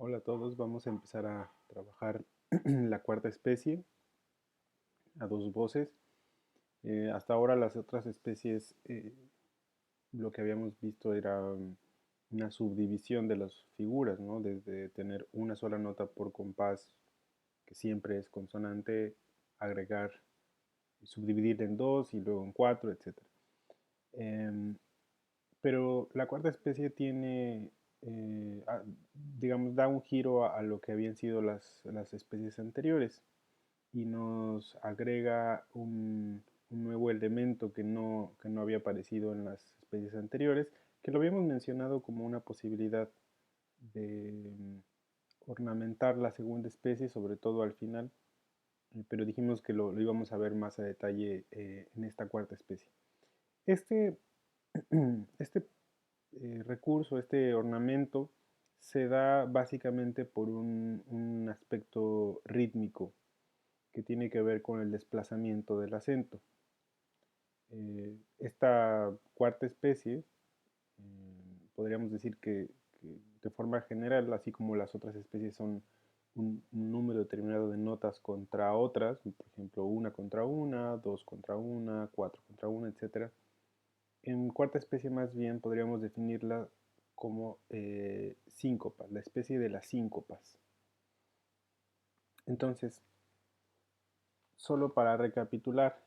Hola a todos, vamos a empezar a trabajar la cuarta especie a dos voces. Hasta ahora las otras especies, lo que habíamos visto era una subdivisión de las figuras, ¿no? Desde tener una sola nota por compás, que siempre es consonante, agregar, subdividir en dos y luego en cuatro, etc. Em, pero la cuarta especie tiene, digamos, da un giro a lo que habían sido las especies anteriores y nos agrega un nuevo elemento que no había aparecido en las especies anteriores, que lo habíamos mencionado como una posibilidad de ornamentar la segunda especie, sobre todo al final, pero dijimos que lo íbamos a ver más a detalle en esta cuarta especie. Este, este recurso, este ornamento, se da básicamente por un aspecto rítmico que tiene que ver con el desplazamiento del acento. Esta cuarta especie, podríamos decir que de forma general, así como las otras especies son un número determinado de notas contra otras, por ejemplo, una contra una, dos contra una, cuatro contra una, etc. En cuarta especie más bien podríamos definirla como síncopas, la especie de las síncopas. Entonces, solo para recapitular,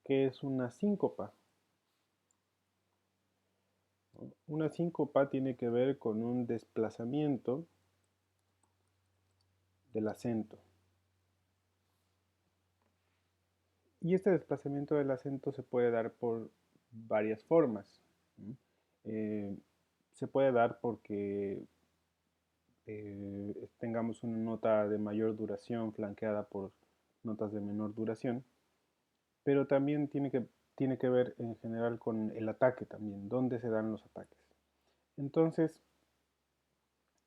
¿qué es una síncopa? Una síncopa tiene que ver con un desplazamiento del acento. Y este desplazamiento del acento se puede dar por varias formas. Eh, Se puede dar porque tengamos una nota de mayor duración flanqueada por notas de menor duración, pero también tiene que ver en general con el ataque también, dónde se dan los ataques. Entonces,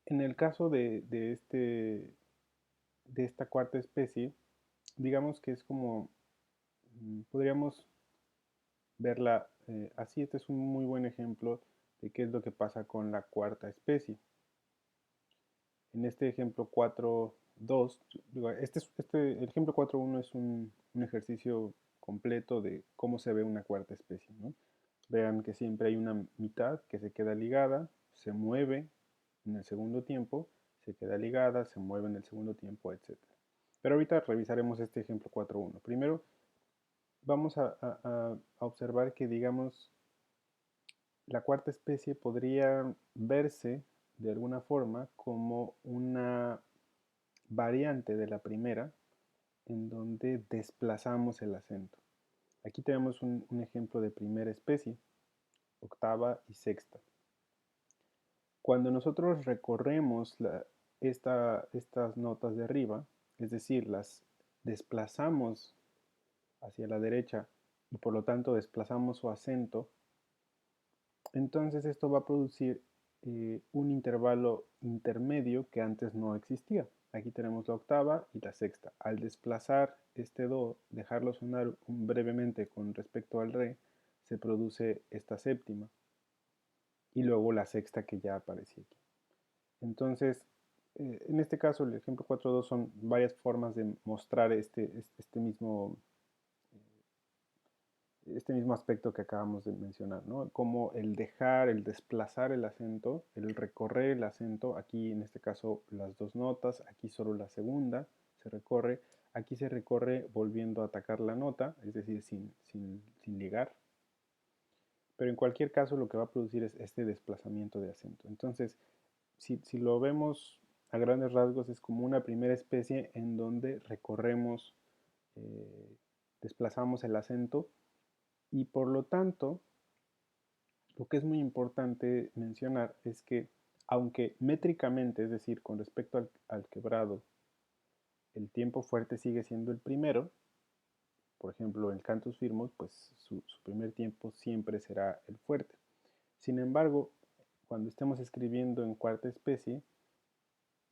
en el caso de esta cuarta especie, digamos que es como, podríamos verla así. Este es un muy buen ejemplo de qué es lo que pasa con la cuarta especie. En este ejemplo 4.2, el ejemplo 4.1 es un ejercicio completo de cómo se ve una cuarta especie, ¿no? Vean que siempre hay una mitad que se queda ligada, se mueve en el segundo tiempo, se queda ligada, se mueve en el segundo tiempo, etc. Pero ahorita revisaremos este ejemplo 4.1. Primero vamos a observar que, digamos, la cuarta especie podría verse de alguna forma como una variante de la primera en donde desplazamos el acento. Aquí tenemos un ejemplo de primera especie, octava y sexta. Cuando nosotros recorremos estas notas de arriba, es decir, las desplazamos hacia la derecha y por lo tanto desplazamos su acento, entonces esto va a producir un intervalo intermedio que antes no existía. Aquí tenemos la octava y la sexta. Al desplazar este do, dejarlo sonar brevemente con respecto al re, se produce esta séptima y luego la sexta que ya aparecía aquí. Entonces, en este caso, el ejemplo 4.2 son varias formas de mostrar este mismo aspecto que acabamos de mencionar, ¿no? Como el dejar, el desplazar el acento, el recorrer el acento, aquí en este caso las dos notas, aquí solo la segunda se recorre, aquí se recorre volviendo a atacar la nota, es decir, sin ligar, pero en cualquier caso lo que va a producir es este desplazamiento de acento. Entonces, si lo vemos a grandes rasgos, es como una primera especie en donde recorremos, eh, desplazamos el acento y por lo tanto, lo que es muy importante mencionar es que, aunque métricamente, es decir, con respecto al quebrado, el tiempo fuerte sigue siendo el primero, por ejemplo, en cantus firmus, pues su primer tiempo siempre será el fuerte. Sin embargo, cuando estemos escribiendo en cuarta especie,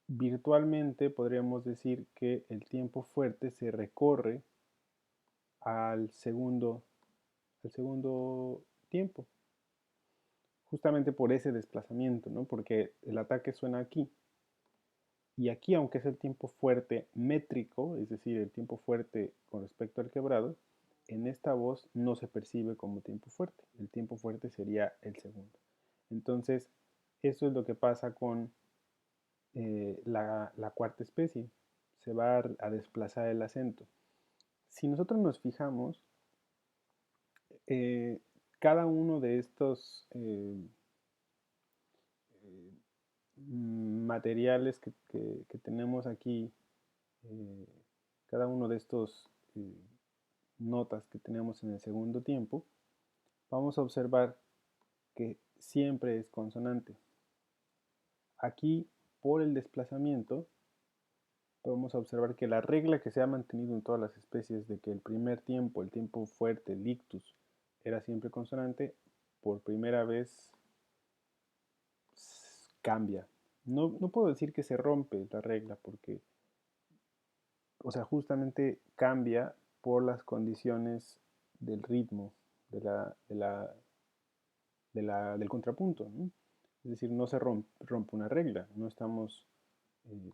virtualmente podríamos decir que el tiempo fuerte se recorre al segundo tiempo, justamente por ese desplazamiento, ¿no? Porque el ataque suena aquí, Y aquí, aunque es el tiempo fuerte métrico, es decir, el tiempo fuerte con respecto al quebrado, en esta voz no se percibe como tiempo fuerte. El tiempo fuerte sería el segundo. Entonces, eso es lo que pasa con la cuarta especie. Se va a desplazar el acento. Si nosotros nos fijamos, eh, cada uno de estos materiales que tenemos aquí, eh, cada uno de estos notas que tenemos en el segundo tiempo, vamos a observar que siempre es consonante. Aquí, por el desplazamiento, podemos observar que la regla que se ha mantenido en todas las especies de que el primer tiempo, el tiempo fuerte, el ictus, era siempre consonante, por primera vez cambia. No puedo decir que se rompe la regla porque, o sea, justamente cambia por las condiciones del ritmo, de del contrapunto, ¿no? Es decir, no se rompe una regla, no estamos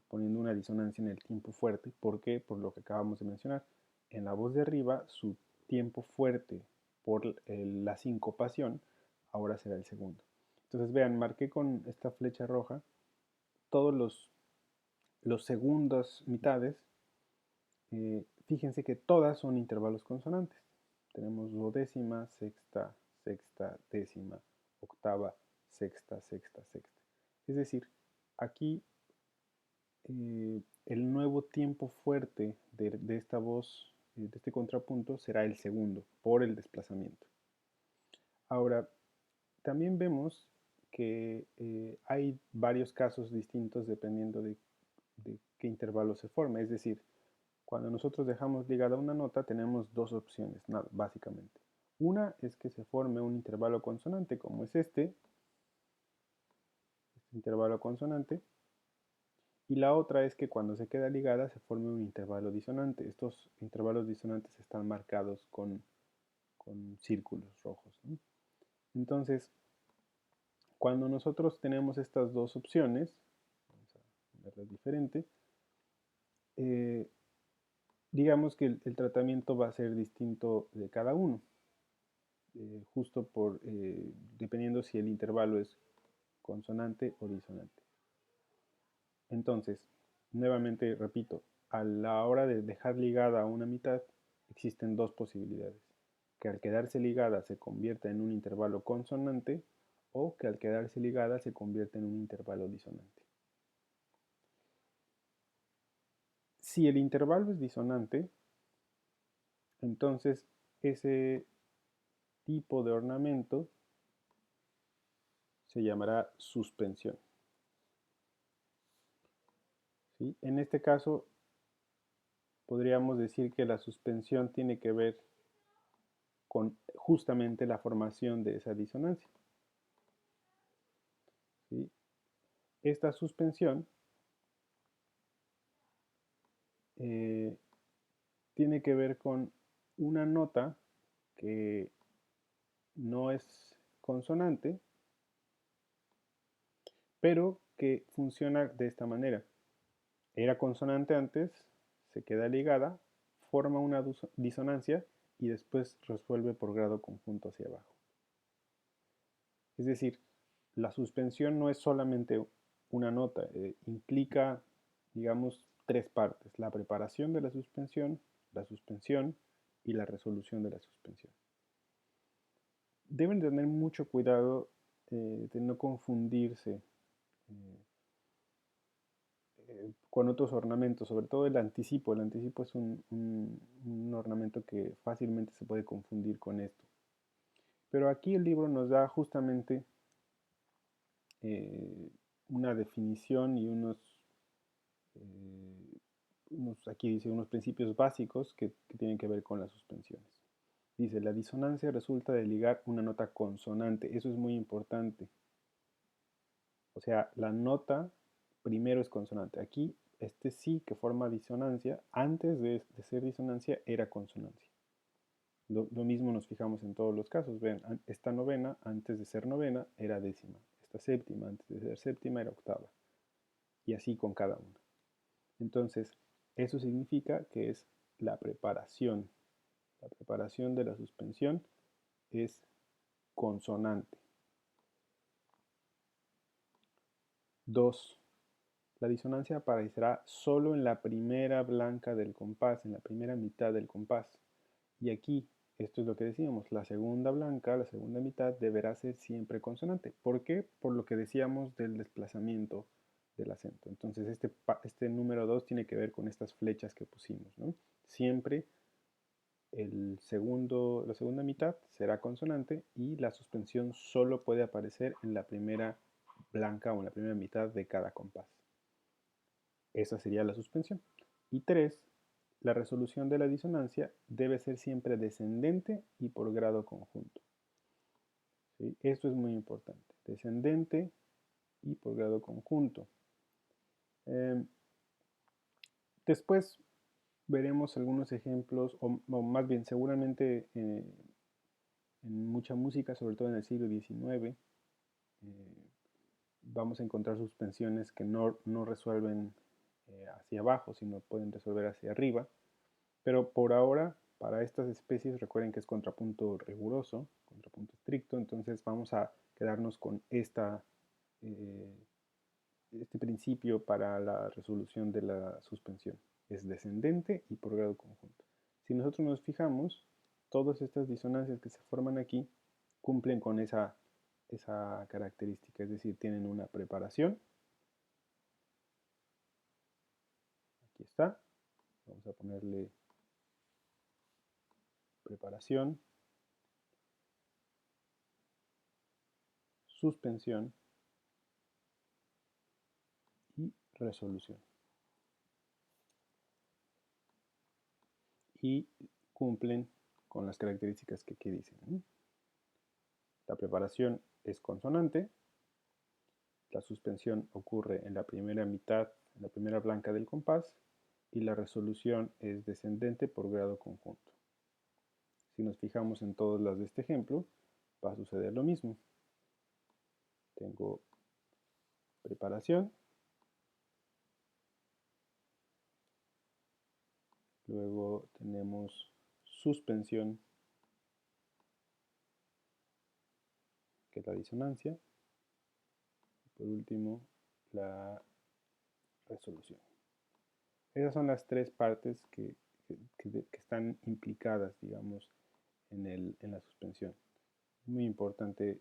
poniendo una disonancia en el tiempo fuerte. ¿Por qué? Por lo que acabamos de mencionar. En la voz de arriba, su tiempo fuerte por la sincopación ahora será el segundo. Entonces vean, marqué con esta flecha roja todos los segundos mitades. Fíjense que todas son intervalos consonantes. Tenemos duodécima, sexta, sexta, décima, octava, sexta, sexta, sexta. Es decir, aquí el nuevo tiempo fuerte de esta voz, de este contrapunto, será el segundo, por el desplazamiento. Ahora, también vemos que hay varios casos distintos dependiendo de qué intervalo se forma. Es decir, cuando nosotros dejamos ligada una nota, tenemos dos opciones, básicamente. Una es que se forme un intervalo consonante, como es este intervalo consonante, y la otra es que cuando se queda ligada se forme un intervalo disonante. Estos intervalos disonantes están marcados con círculos rojos, ¿no? Entonces, cuando nosotros tenemos estas dos opciones, vamos a verlas diferente, eh, digamos que el tratamiento va a ser distinto de cada uno, justo dependiendo si el intervalo es consonante o disonante. Entonces, nuevamente repito, a la hora de dejar ligada a una mitad, existen dos posibilidades. Que al quedarse ligada se convierta en un intervalo consonante o que al quedarse ligada se convierta en un intervalo disonante. Si el intervalo es disonante, entonces ese tipo de ornamento se llamará suspensión. ¿Sí? En este caso, podríamos decir que la suspensión tiene que ver con justamente la formación de esa disonancia. ¿Sí? Esta suspensión tiene que ver con una nota que no es consonante, pero que funciona de esta manera. Era consonante antes, se queda ligada, forma una disonancia y después resuelve por grado conjunto hacia abajo. Es decir, la suspensión no es solamente una nota, implica, digamos, tres partes: la preparación de la suspensión y la resolución de la suspensión. Deben tener mucho cuidado de no confundirse con otros ornamentos, sobre todo el anticipo. El anticipo es un ornamento que fácilmente se puede confundir con esto. Pero aquí el libro nos da justamente una definición y aquí dice, unos principios básicos que tienen que ver con las suspensiones. Dice, la disonancia resulta de ligar una nota consonante. Eso es muy importante. O sea, la nota primero es consonante. Aquí, este sí que forma disonancia, antes de ser disonancia, era consonancia. Lo mismo nos fijamos en todos los casos. Ven, esta novena, antes de ser novena, era décima. Esta séptima, antes de ser séptima, era octava. Y así con cada una. Entonces, eso significa que es la preparación. La preparación de la suspensión es consonante. 2. La disonancia aparecerá solo en la primera blanca del compás, en la primera mitad del compás. Y aquí, esto es lo que decíamos, la segunda blanca, la segunda mitad, deberá ser siempre consonante. ¿Por qué? Por lo que decíamos del desplazamiento del acento. Entonces, este número 2 tiene que ver con estas flechas que pusimos, ¿no? Siempre la segunda mitad será consonante y la suspensión solo puede aparecer en la primera blanca o en la primera mitad de cada compás. Esa sería la suspensión. Y 3, la resolución de la disonancia debe ser siempre descendente y por grado conjunto. ¿Sí? Esto es muy importante. Descendente y por grado conjunto. Después veremos algunos ejemplos, o más bien seguramente en mucha música, sobre todo en el siglo XIX, vamos a encontrar suspensiones que no resuelven hacia abajo, sino pueden resolver hacia arriba. Pero por ahora, para estas especies, recuerden que es contrapunto riguroso, contrapunto estricto, entonces vamos a quedarnos con este principio para la resolución de la suspensión. Es descendente y por grado conjunto. Si nosotros nos fijamos, todas estas disonancias que se forman aquí cumplen con esa característica, es decir, tienen una preparación. Aquí está. Vamos a ponerle preparación, suspensión y resolución. Y cumplen con las características que aquí dicen, ¿no? La preparación es consonante, la suspensión ocurre en la primera mitad, en la primera blanca del compás, y la resolución es descendente por grado conjunto. Si nos fijamos en todas las de este ejemplo, va a suceder lo mismo. Tengo preparación, luego tenemos suspensión, que es la disonancia, y por último la resolución. Esas son las tres partes que están implicadas, digamos, en la suspensión. Es muy importante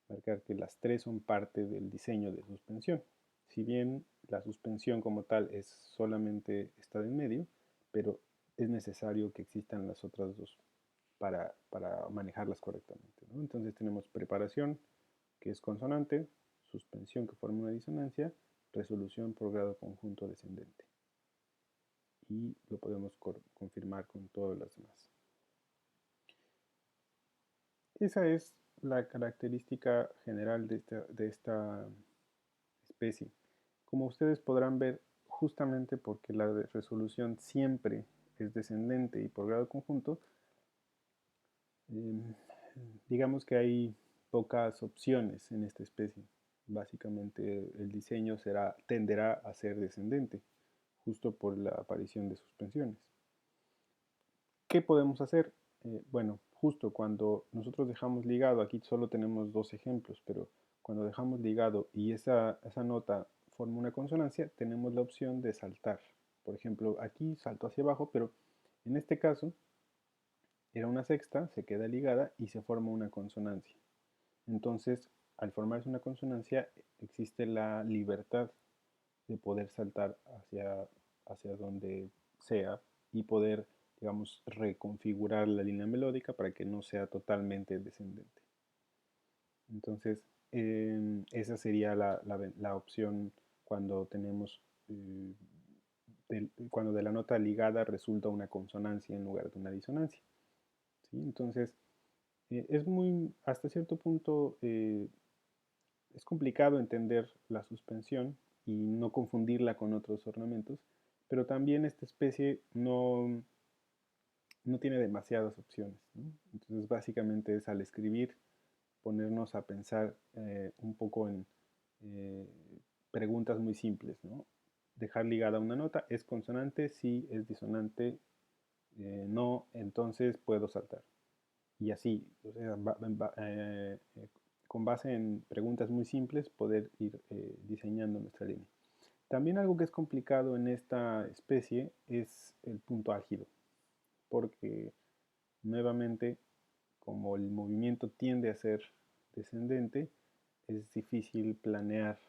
marcar que las tres son parte del diseño de suspensión. Si bien la suspensión como tal es solamente está en medio, pero es necesario que existan las otras dos para manejarlas correctamente, ¿no? Entonces tenemos preparación, que es consonante, suspensión que forma una disonancia, resolución por grado conjunto descendente. Y lo podemos confirmar con todas las demás. Esa es la característica general de esta especie. Como ustedes podrán ver, justamente porque la resolución siempre es descendente y por grado conjunto, digamos que hay pocas opciones en esta especie. Básicamente el diseño tenderá a ser descendente, justo por la aparición de suspensiones. ¿Qué podemos hacer? Bueno, justo cuando nosotros dejamos ligado, aquí solo tenemos dos ejemplos, pero cuando dejamos ligado y esa nota forma una consonancia, tenemos la opción de saltar. Por ejemplo, aquí salto hacia abajo, pero en este caso era una sexta, se queda ligada y se forma una consonancia. Entonces, al formarse una consonancia, existe la libertad de poder saltar hacia donde sea y poder, digamos, reconfigurar la línea melódica para que no sea totalmente descendente. Entonces, esa sería la opción cuando tenemos, cuando de la nota ligada resulta una consonancia en lugar de una disonancia. ¿Sí? Entonces, es hasta cierto punto, es complicado entender la suspensión y no confundirla con otros ornamentos, pero también esta especie no tiene demasiadas opciones, ¿no? Entonces básicamente es al escribir ponernos a pensar un poco en preguntas muy simples, ¿no? dejar ligada una nota. Es consonante, sí, es disonante, no, entonces puedo saltar. Y así, o sea, con base en preguntas muy simples, poder ir diseñando nuestra línea. También algo que es complicado en esta especie es el punto álgido, porque nuevamente, como el movimiento tiende a ser descendente, es difícil planear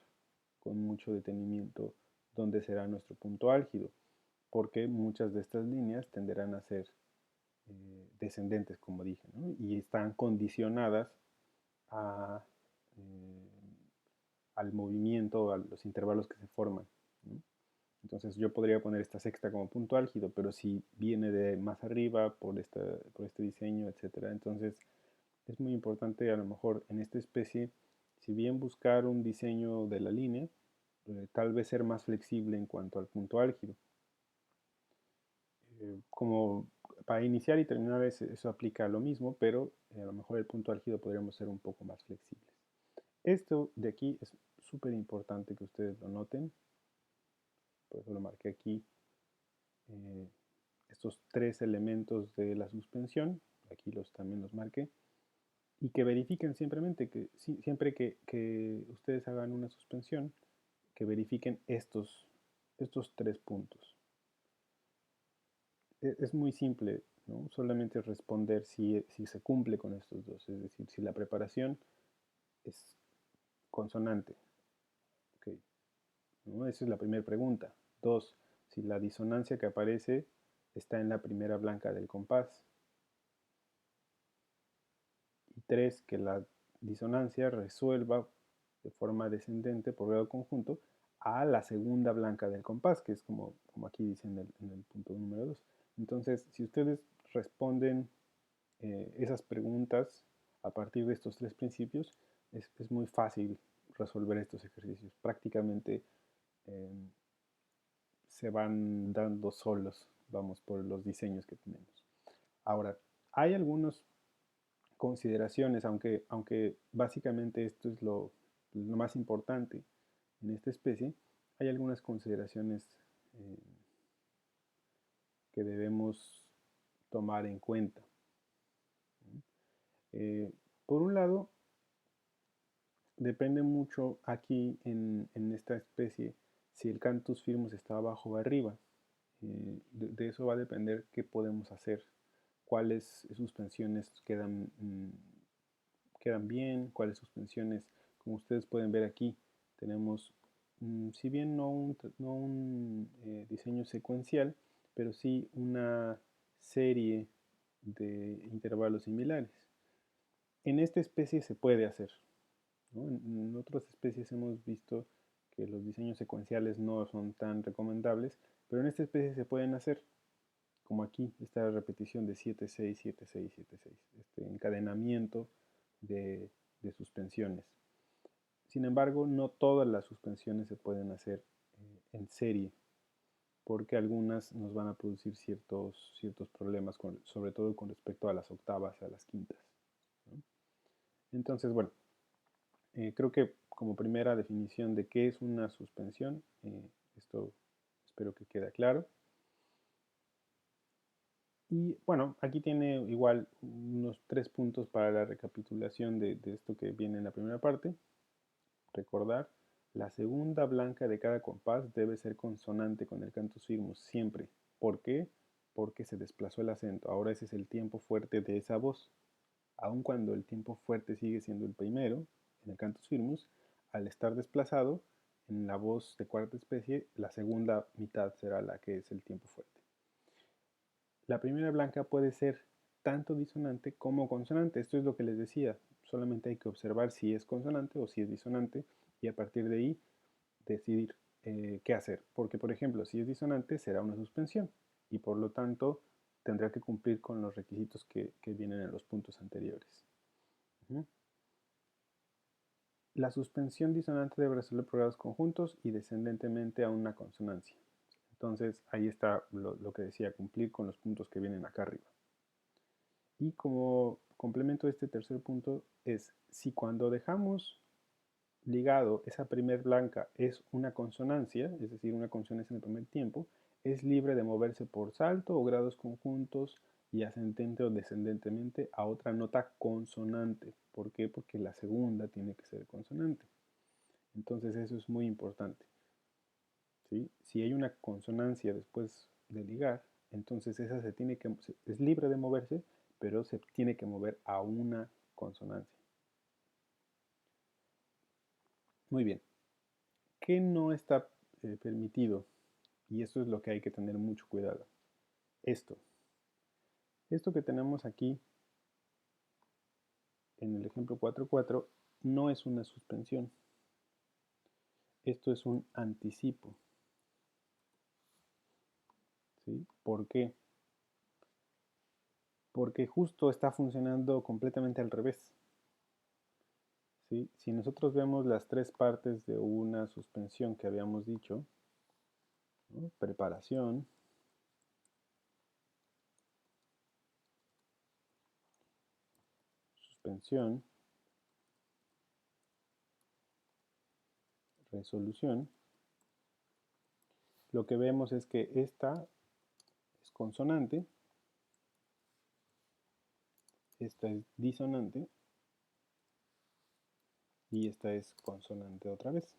con mucho detenimiento dónde será nuestro punto álgido, porque muchas de estas líneas tenderán a ser descendentes, como dije, ¿no? Y están condicionadas a, al movimiento, a los intervalos que se forman, ¿no? Entonces yo podría poner esta sexta como punto álgido, pero si viene de más arriba por este diseño, etcétera, entonces es muy importante a lo mejor en esta especie, si bien buscar un diseño de la línea, tal vez ser más flexible en cuanto al punto álgido. Como para iniciar y terminar eso aplica lo mismo, pero a lo mejor el punto álgido podríamos ser un poco más flexibles. Esto de aquí es súper importante que ustedes lo noten, por eso lo marqué aquí, estos tres elementos de la suspensión, aquí también los marqué, y que verifiquen siempre que ustedes hagan una suspensión, que verifiquen estos tres puntos. Es muy simple, ¿no? Solamente responder si se cumple con estos dos, es decir, si la preparación es consonante. Okay, ¿no? Esa es la primera pregunta. Dos, si la disonancia que aparece está en la primera blanca del compás. Y tres, que la disonancia resuelva de forma descendente por grado conjunto a la segunda blanca del compás, que es como aquí dice en el punto número 2. Entonces, si ustedes responden esas preguntas a partir de estos tres principios, es muy fácil resolver estos ejercicios. Prácticamente eh, se van dando solos, vamos, por los diseños que tenemos. Ahora, hay algunas consideraciones, aunque básicamente esto es lo más importante en esta especie, hay algunas consideraciones eh, que debemos tomar en cuenta. Por un lado, depende mucho aquí en esta especie si el cantus firmus está abajo o arriba. De eso va a depender qué podemos hacer, cuáles suspensiones quedan bien, cuáles suspensiones, como ustedes pueden ver aquí, tenemos, si bien no un diseño secuencial, pero sí una serie de intervalos similares. En esta especie se puede hacer, ¿no? En otras especies hemos visto que los diseños secuenciales no son tan recomendables, pero en esta especie se pueden hacer, como aquí, esta repetición de 7-6, 7-6, 7-6, este encadenamiento de suspensiones. Sin embargo, no todas las suspensiones se pueden hacer en serie, porque algunas nos van a producir ciertos problemas, sobre todo con respecto a las octavas y a las quintas, ¿no? Entonces, bueno, creo que como primera definición de qué es una suspensión, esto espero que quede claro. Y bueno, aquí tiene igual unos 3 puntos para la recapitulación de esto que viene en la primera parte. Recordar, la segunda blanca de cada compás debe ser consonante con el cantus firmus siempre. ¿Por qué? Porque se desplazó el acento. Ahora ese es el tiempo fuerte de esa voz. Aun cuando el tiempo fuerte sigue siendo el primero, en el cantus firmus, al estar desplazado, en la voz de cuarta especie, la segunda mitad será la que es el tiempo fuerte. La primera blanca puede ser tanto disonante como consonante. Esto es lo que les decía. Solamente hay que observar si es consonante o si es disonante y a partir de ahí decidir qué hacer. Porque, por ejemplo, si es disonante será una suspensión y por lo tanto tendrá que cumplir con los requisitos que vienen en los puntos anteriores. La suspensión disonante debe resolver por grados conjuntos y descendentemente a una consonancia. Entonces ahí está lo que decía, cumplir con los puntos que vienen acá arriba. Y como complemento de este tercer punto es, si cuando dejamos ligado, esa primer blanca es una consonancia, es decir, una consonancia en el primer tiempo, es libre de moverse por salto o grados conjuntos y ascendente o descendentemente a otra nota consonante. ¿Por qué? Porque la segunda tiene que ser consonante. Entonces eso es muy importante. ¿Sí? Si hay una consonancia después de ligar, entonces esa es libre de moverse, pero se tiene que mover a una consonancia. Muy bien. ¿Qué no está permitido? Y esto es lo que hay que tener mucho cuidado. Esto. Esto que tenemos aquí en el ejemplo 4.4 no es una suspensión. Esto es un anticipo. ¿Sí? ¿Por qué? Porque justo está funcionando completamente al revés. ¿Sí? Si nosotros vemos las tres partes de una suspensión que habíamos dicho, ¿no? Preparación, suspensión, resolución, lo que vemos es que esta es consonante, esta es disonante y esta es consonante otra vez.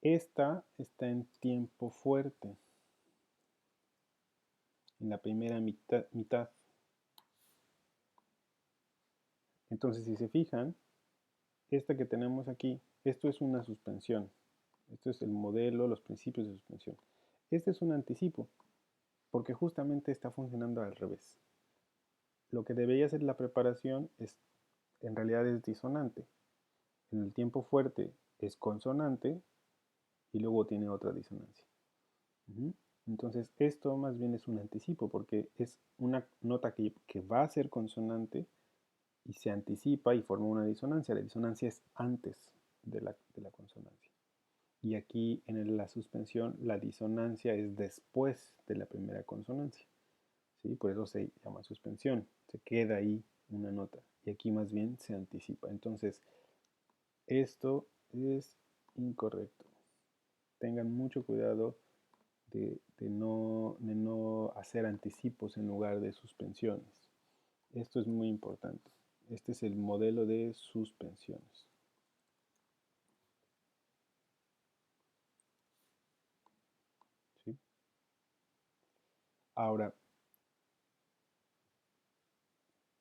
Esta está en tiempo fuerte, en la primera mitad. Entonces, si se fijan, esta que tenemos aquí, esto es una suspensión. Esto es el modelo, los principios de suspensión. Este es un anticipo, porque justamente está funcionando al revés. Lo que debería ser la preparación en realidad es disonante. En el tiempo fuerte es consonante y luego tiene otra disonancia. Entonces esto más bien es un anticipo porque es una nota que va a ser consonante y se anticipa y forma una disonancia. La disonancia es antes de la consonancia. Y aquí en la suspensión la disonancia es después de la primera consonancia. ¿Sí? Por eso se llama suspensión. Se queda ahí una nota. Y aquí más bien se anticipa. Entonces, esto es incorrecto. Tengan mucho cuidado de no hacer anticipos en lugar de suspensiones. Esto es muy importante. Este es el modelo de suspensiones. ¿Sí? Ahora,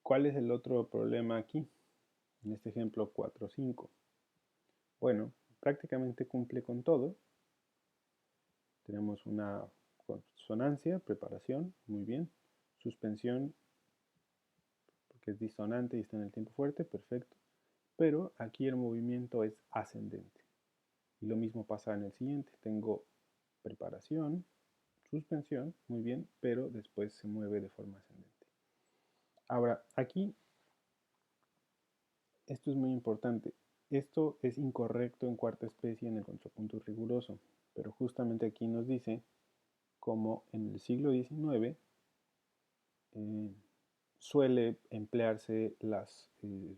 ¿cuál es el otro problema aquí? En este ejemplo 4.5. Bueno, prácticamente cumple con todo. Tenemos una consonancia, preparación, muy bien. Suspensión, porque es disonante y está en el tiempo fuerte, perfecto. Pero aquí el movimiento es ascendente. Y lo mismo pasa en el siguiente. Tengo preparación, suspensión, muy bien, pero después se mueve de forma ascendente. Ahora, aquí, esto es muy importante. Esto es incorrecto en cuarta especie en el contrapunto riguroso, pero justamente aquí nos dice cómo en el siglo XIX suele emplearse las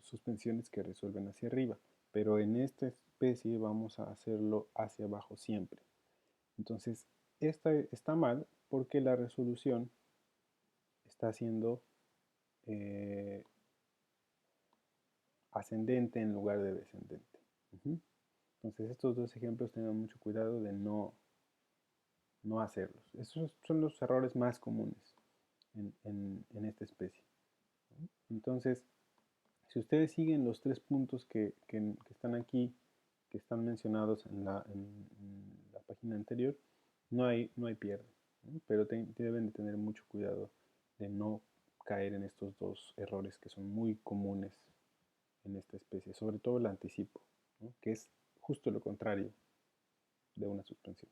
suspensiones que resuelven hacia arriba, pero en esta especie vamos a hacerlo hacia abajo siempre. Entonces, esta está mal porque la resolución está siendo ascendente en lugar de descendente. Entonces, estos dos ejemplos tengan mucho cuidado de no hacerlos. Esos son los errores más comunes en esta especie. Entonces, si ustedes siguen los tres puntos que están aquí, que están mencionados en la página anterior, no hay pierde. ¿No? Pero deben de tener mucho cuidado de no caer en estos dos errores que son muy comunes en esta especie, sobre todo el anticipo, ¿no? Que es justo lo contrario de una suspensión.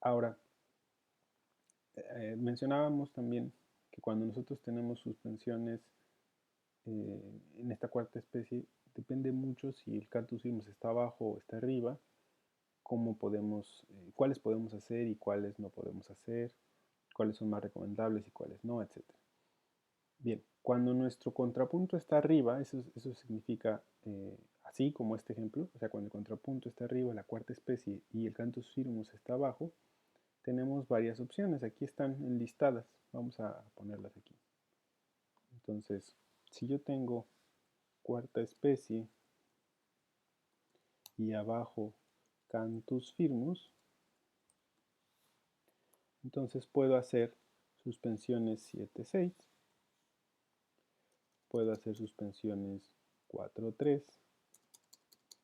Ahora, mencionábamos también que cuando nosotros tenemos suspensiones en esta cuarta especie, depende mucho si el Cantus firmus está abajo o está arriba, cuáles podemos hacer y cuáles no podemos hacer, cuáles son más recomendables y cuáles no, etc. Bien, Cuando nuestro contrapunto está arriba, eso significa así como este ejemplo, o sea, cuando el contrapunto está arriba, la cuarta especie, y el cantus firmus está abajo, tenemos varias opciones. Aquí están enlistadas. Vamos a ponerlas aquí. Entonces, si yo tengo cuarta especie y abajo cantus firmus, entonces puedo hacer suspensiones 7-6, puedo hacer suspensiones 4-3,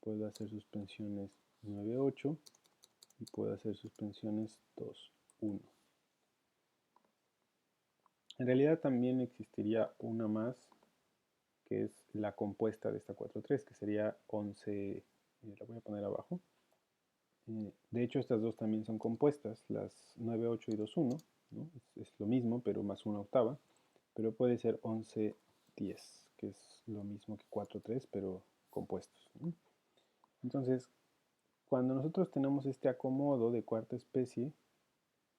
puedo hacer suspensiones 9-8 y puedo hacer suspensiones 2-1. En realidad también existiría una más, que es la compuesta de esta 4-3, que sería 11, la voy a poner abajo. De hecho, estas dos también son compuestas, las 9-8 y 2-1, ¿no? Es lo mismo, pero más una octava, pero puede ser 11-10, que es lo mismo que 4-3, pero compuestos, ¿no? Entonces, cuando nosotros tenemos este acomodo de cuarta especie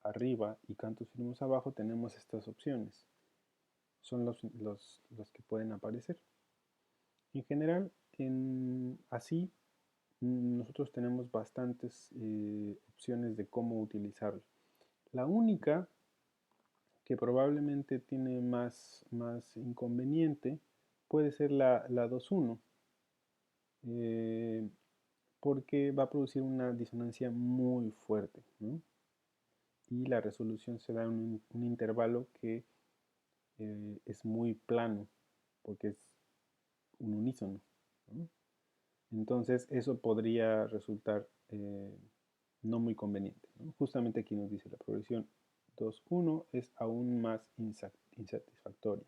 arriba y cantus firmus abajo, tenemos estas opciones. Son los que pueden aparecer. En general, así nosotros tenemos bastantes opciones de cómo utilizarlo. La única que probablemente tiene más inconveniente puede ser la 2-1, porque va a producir una disonancia muy fuerte, ¿no? Y la resolución se da en un intervalo que es muy plano, porque es un unísono, ¿no? Entonces eso podría resultar no muy conveniente, ¿no? Justamente aquí nos dice la progresión 2-1 es aún más insatisfactoria.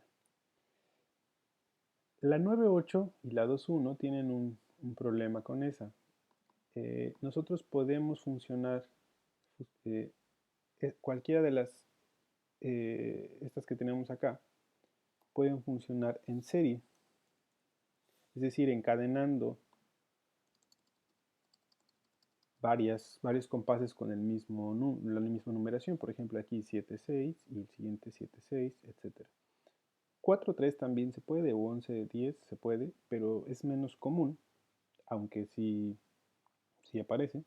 La 9-8 y la 2-1 tienen un problema con esa. Nosotros podemos funcionar eh, cualquiera de las estas que tenemos acá pueden funcionar en serie, es decir, encadenando varios compases con la misma numeración, por ejemplo aquí 7-6 y el siguiente 7-6, etc. 4-3 también se puede, o 11-10 se puede, pero es menos común, aunque sí aparece.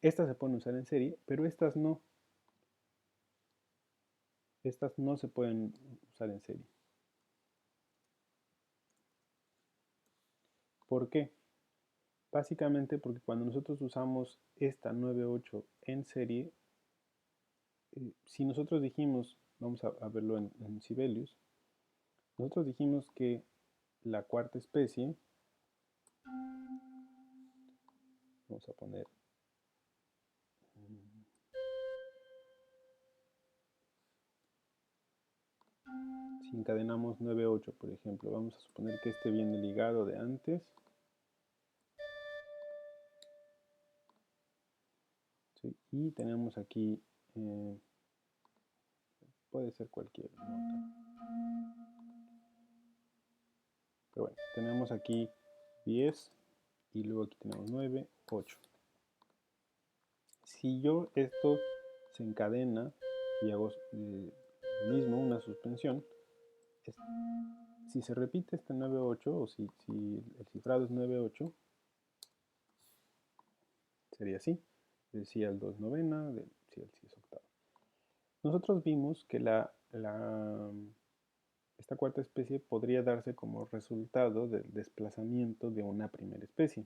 Estas se pueden usar en serie, pero estas no. Estas no se pueden usar en serie. ¿Por qué? Básicamente porque cuando nosotros usamos esta 9-8 en serie, si nosotros dijimos, vamos a verlo en Sibelius, nosotros dijimos que la cuarta especie, vamos a poner, si encadenamos 9-8, por ejemplo, vamos a suponer que este viene ligado de antes, ¿sí? Y tenemos aquí, puede ser cualquier nota, pero bueno, tenemos aquí 10 y luego aquí tenemos 9, 8. Si yo esto se encadena y hago lo mismo, una suspensión, si se repite este 9-8 o si el cifrado es 9-8, sería así, del si al 2 novena, del si al 6 octava. Nosotros vimos que esta cuarta especie podría darse como resultado del desplazamiento de una primera especie.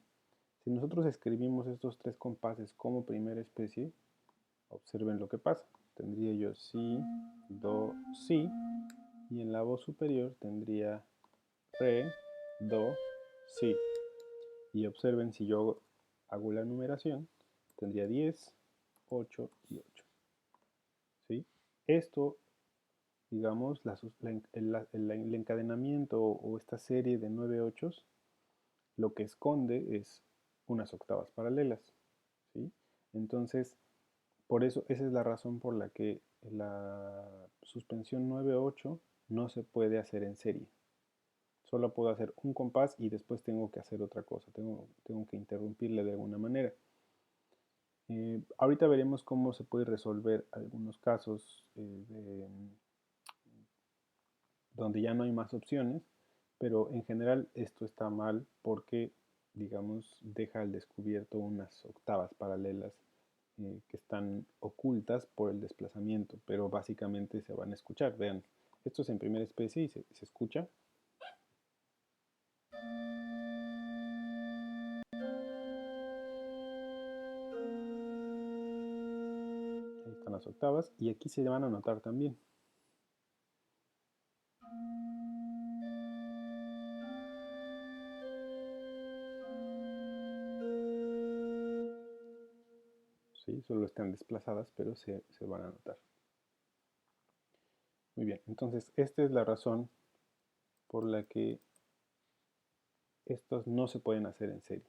Si nosotros escribimos estos tres compases como primera especie, observen lo que pasa. Tendría yo si, do, si, y en la voz superior tendría re, do, si. Y observen, si yo hago la numeración, tendría 10, 8 y 8. ¿Sí? Esto, digamos, el encadenamiento o esta serie de 9 ochos, lo que esconde es unas octavas paralelas. ¿Sí? Entonces, por eso, esa es la razón por la que la suspensión 9-8 no se puede hacer en serie. Solo puedo hacer un compás y después tengo que hacer otra cosa. Tengo que interrumpirle de alguna manera. Ahorita veremos cómo se puede resolver algunos casos donde ya no hay más opciones, pero en general esto está mal porque, digamos, deja al descubierto unas octavas paralelas que están ocultas por el desplazamiento, pero básicamente se van a escuchar. Vean, esto es en primera especie y se escucha. Ahí están las octavas y aquí se van a notar también. ¿Sí? Solo están desplazadas, pero se van a notar. Muy bien, entonces esta es la razón por la que estos no se pueden hacer en serie.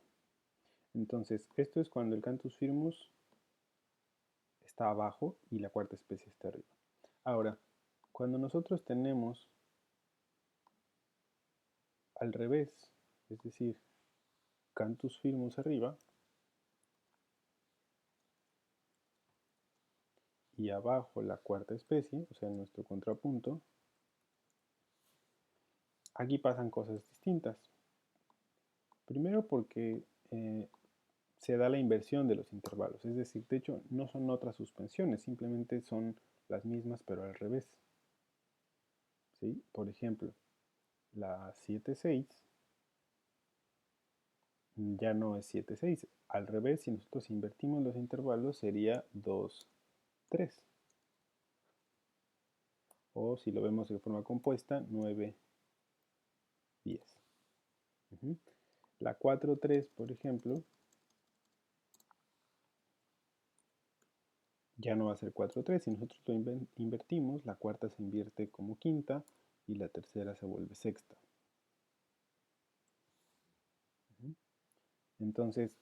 Entonces, esto es cuando el cantus firmus está abajo y la cuarta especie está arriba. Ahora, cuando nosotros tenemos al revés, es decir, cantus firmus arriba y abajo la cuarta especie, o sea, nuestro contrapunto, aquí pasan cosas distintas. Primero porque se da la inversión de los intervalos, es decir, de hecho no son otras suspensiones, simplemente son las mismas pero al revés. ¿Sí? Por ejemplo, la 7-6 ya no es 7-6. Al revés, si nosotros invertimos los intervalos sería 2-3. O si lo vemos de forma compuesta, 9-10. La 4-3, por ejemplo, ya no va a ser 4-3. Si nosotros lo invertimos, la cuarta se invierte como quinta y la tercera se vuelve sexta. Entonces,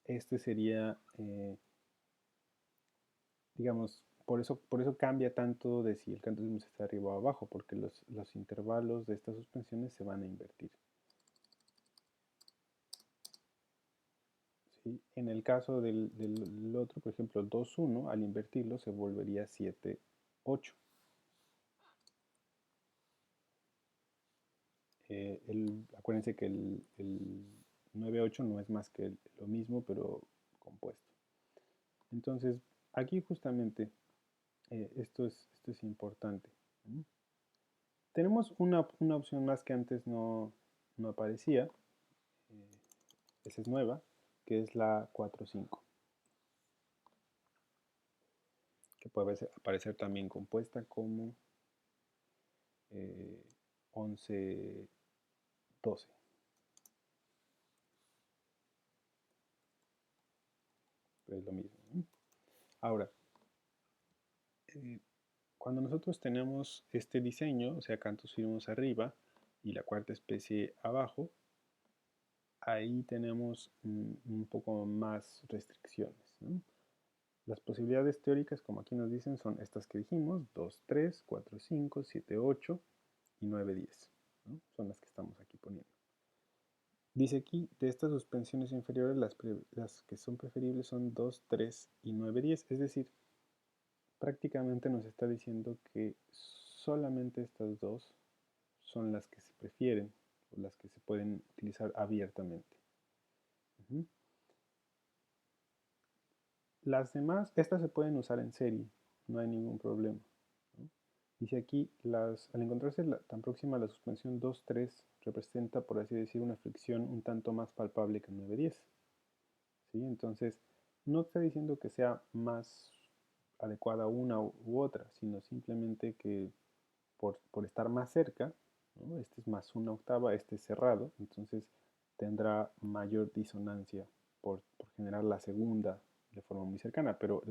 este sería, digamos, por eso cambia tanto de si el canto está arriba o abajo, porque los intervalos de estas suspensiones se van a invertir. ¿Sí? En el caso del otro, por ejemplo, 2-1, al invertirlo se volvería 7-8. Acuérdense que el 9-8 no es más que lo mismo, pero compuesto. Entonces, aquí justamente esto es importante. Tenemos una opción más que antes no aparecía, esa es nueva, que es la 4-5, que puede aparecer también compuesta como 11-12. Pero es lo mismo, ¿no? Ahora, cuando nosotros tenemos este diseño, o sea, cantus firmus arriba y la cuarta especie abajo, ahí tenemos un poco más restricciones, ¿no? Las posibilidades teóricas, como aquí nos dicen, son estas que dijimos, 2-3, 4-5, 7-8 y 9-10, ¿no? Son las que estamos aquí poniendo. Dice aquí, de estas suspensiones inferiores, las que son preferibles son 2, 3 y 9-10, es decir, prácticamente nos está diciendo que solamente estas dos son las que se prefieren o las que se pueden utilizar abiertamente. Las demás, estas se pueden usar en serie, no hay ningún problema, ¿no? Dice aquí, al encontrarse tan próxima la suspensión 2-3 representa, por así decir, una fricción un tanto más palpable que 9-10. ¿Sí? Entonces, no está diciendo que sea más adecuada una u otra, sino simplemente que por estar más cerca, ¿no? Este es más una octava, este es cerrado, entonces tendrá mayor disonancia por generar la segunda de forma muy cercana, pero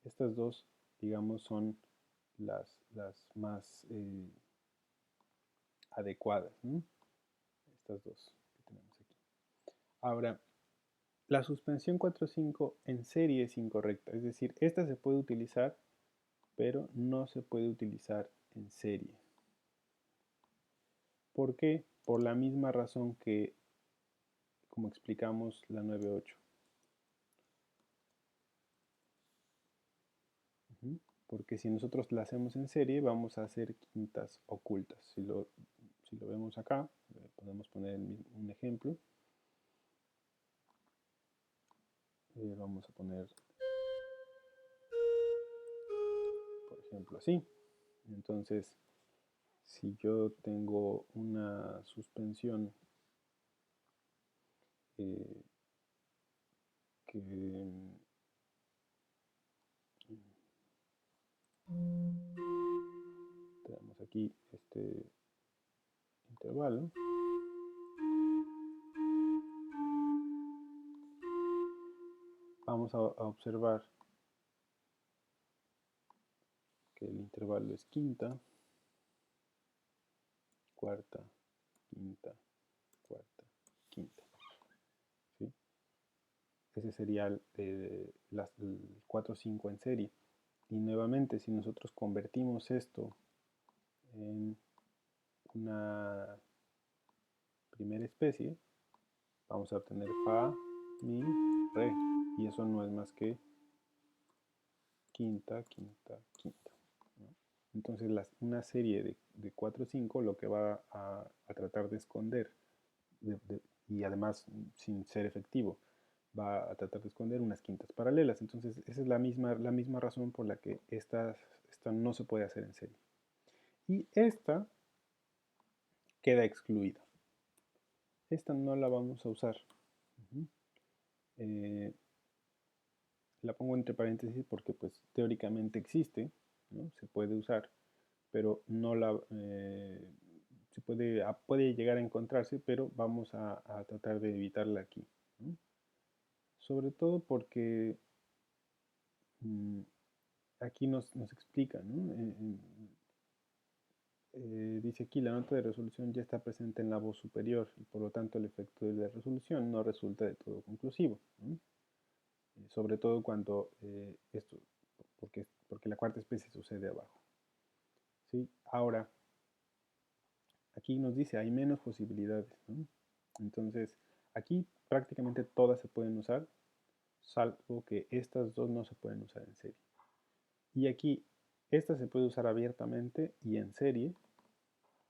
estas dos, digamos, son las más adecuadas, ¿no? Estas dos que tenemos aquí. Ahora, la suspensión 4-5 en serie es incorrecta, es decir, esta se puede utilizar, pero no se puede utilizar en serie. ¿Por qué? Por la misma razón que, como explicamos, la 9-8. porque si nosotros la hacemos en serie vamos a hacer quintas ocultas. Si lo vemos acá, podemos poner un ejemplo. Vamos a poner, por ejemplo, así. Entonces, si yo tengo una suspensión que tenemos aquí este intervalo, vamos a observar que el intervalo es quinta, cuarta, quinta, cuarta, quinta. ¿Sí? Ese sería el 4-5 en serie. Y nuevamente, si nosotros convertimos esto en una primera especie, vamos a obtener Fa, Mi, Re. Y eso no es más que quinta, quinta, quinta. ¿No? Entonces una serie de 4-5 lo que va a tratar de esconder, y además sin ser efectivo, va a tratar de esconder unas quintas paralelas. Entonces esa es la misma razón por la que esta no se puede hacer en serie. Y esta queda excluida. Esta no la vamos a usar. La pongo entre paréntesis porque pues teóricamente existe, ¿no? Se puede usar, pero no la puede llegar a encontrarse, pero vamos a tratar de evitarla aquí, ¿no? Sobre todo porque aquí nos explica, ¿no? Dice aquí, la nota de resolución ya está presente en la voz superior y por lo tanto el efecto de la resolución no resulta de todo conclusivo, ¿no? Sobre todo cuando porque la cuarta especie sucede abajo. ¿Sí? Ahora, aquí nos dice hay menos posibilidades, ¿no? Entonces, aquí prácticamente todas se pueden usar, salvo que estas dos no se pueden usar en serie. Y aquí, esta se puede usar abiertamente y en serie.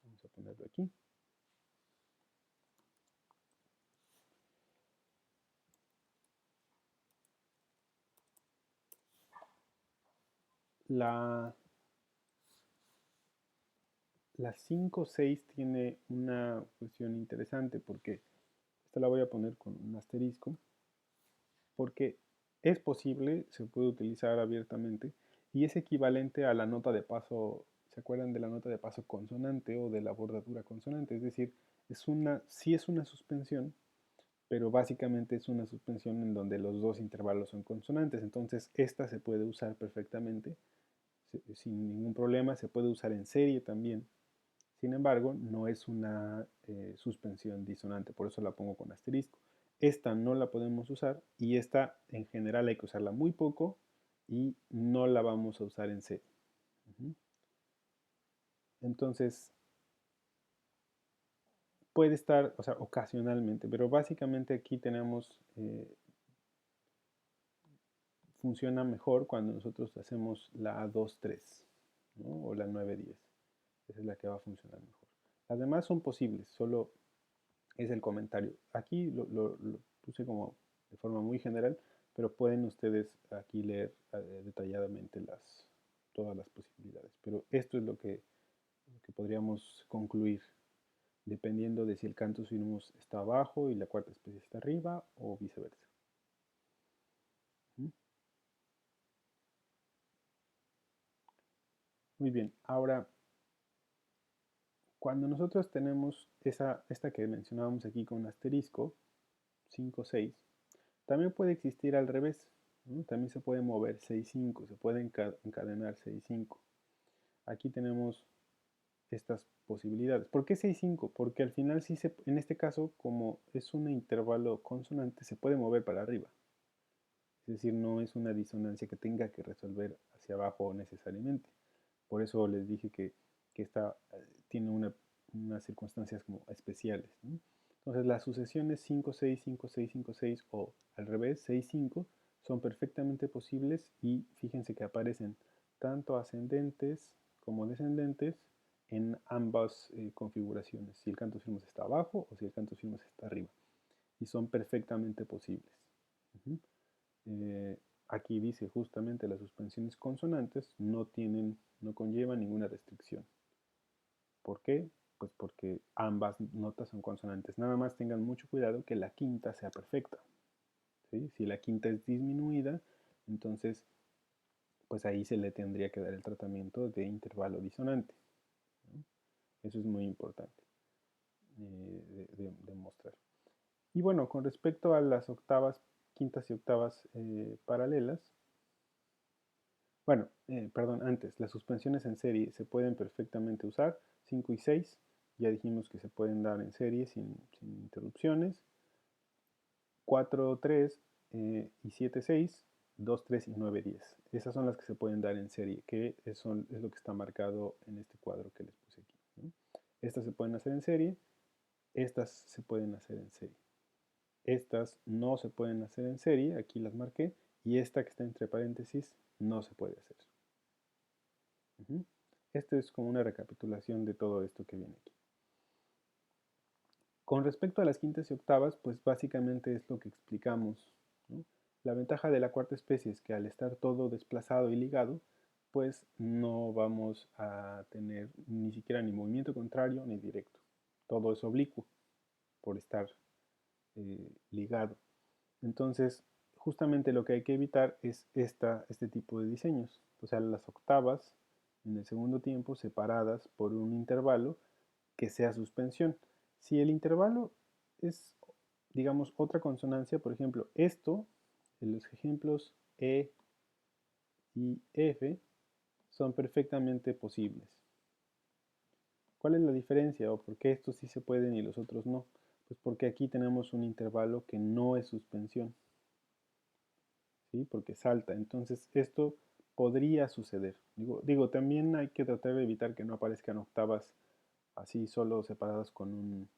Vamos a ponerlo aquí. La 5-6 tiene una cuestión interesante porque esta la voy a poner con un asterisco, porque es posible, se puede utilizar abiertamente y es equivalente a la nota de paso. ¿Se acuerdan de la nota de paso consonante o de la bordadura consonante? Es decir, sí es una suspensión, pero básicamente es una suspensión en donde los dos intervalos son consonantes. Entonces esta se puede usar perfectamente sin ningún problema, se puede usar en serie también. Sin embargo, no es una suspensión disonante, por eso la pongo con asterisco. Esta no la podemos usar y esta en general hay que usarla muy poco y no la vamos a usar en serie. Entonces, puede estar, o sea, ocasionalmente, pero básicamente aquí tenemos, funciona mejor cuando nosotros hacemos la 2-3, ¿no? O la 9-10. Esa es la que va a funcionar mejor. Las demás son posibles, solo es el comentario. Aquí lo puse como de forma muy general, pero pueden ustedes aquí leer detalladamente todas las posibilidades. Pero esto es lo que podríamos concluir, dependiendo de si el cantus firmus está abajo y la cuarta especie está arriba o viceversa. Muy bien, ahora, cuando nosotros tenemos esta que mencionábamos aquí con un asterisco, 5-6, también puede existir al revés, ¿no? También se puede mover 6-5, se puede encadenar 6-5. Aquí tenemos estas posibilidades. ¿Por qué 6-5? Porque al final sí en este caso, como es un intervalo consonante, se puede mover para arriba. Es decir, no es una disonancia que tenga que resolver hacia abajo necesariamente. Por eso les dije que esta tiene unas circunstancias como especiales, ¿no? Entonces las sucesiones 5-6, 5-6, 5-6 o al revés 6-5 son perfectamente posibles y fíjense que aparecen tanto ascendentes como descendentes en ambas configuraciones, si el cantus firmus está abajo o si el cantus firmus está arriba. Y son perfectamente posibles. Aquí dice justamente las suspensiones consonantes no conllevan ninguna restricción. ¿Por qué? Pues porque ambas notas son consonantes. Nada más tengan mucho cuidado que la quinta sea perfecta. ¿Sí? Si la quinta es disminuida, entonces pues ahí se le tendría que dar el tratamiento de intervalo disonante, ¿no? Eso es muy importante de mostrar. Y bueno, con respecto a las octavas, quintas y octavas paralelas, bueno, perdón, antes, las suspensiones en serie se pueden perfectamente usar, 5 y 6, ya dijimos que se pueden dar en serie sin interrupciones, 4, 3 y 7, 6, 2, 3 y 9, 10. Esas son las que se pueden dar en serie, que es lo que está marcado en este cuadro que les puse aquí, ¿no? Estas se pueden hacer en serie, estas se pueden hacer en serie. Estas no se pueden hacer en serie, aquí las marqué, y esta que está entre paréntesis no se puede hacer. Esto es como una recapitulación de todo esto que viene aquí. Con respecto a las quintas y octavas, pues básicamente es lo que explicamos, ¿no? La ventaja de la cuarta especie es que al estar todo desplazado y ligado, pues no vamos a tener ni siquiera ni movimiento contrario ni directo. Todo es oblicuo por estar ligado. Entonces, justamente lo que hay que evitar es este tipo de diseños. O sea, las octavas en el segundo tiempo separadas por un intervalo que sea suspensión. Si el intervalo es, digamos, otra consonancia, por ejemplo, esto, en los ejemplos E y F, son perfectamente posibles. ¿Cuál es la diferencia o por qué estos sí se pueden y los otros no? Pues porque aquí tenemos un intervalo que no es suspensión, ¿sí? Porque salta. Entonces esto podría suceder. También hay que tratar de evitar que no aparezcan octavas así solo separadas con un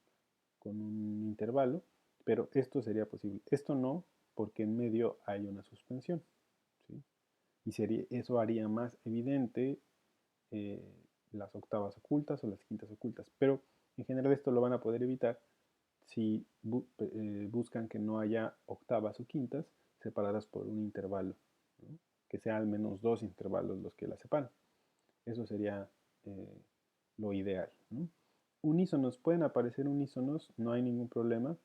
intervalo, pero esto sería posible. Esto no, porque en medio hay una suspensión, ¿sí? Y eso haría más evidente eh, las octavas ocultas o las quintas ocultas, pero en general esto lo van a poder evitar si buscan que no haya octavas o quintas separadas por un intervalo, ¿no? Que sea al menos dos intervalos los que las separan. Eso sería lo ideal, ¿no? Unísonos, pueden aparecer unísonos, no hay ningún problema,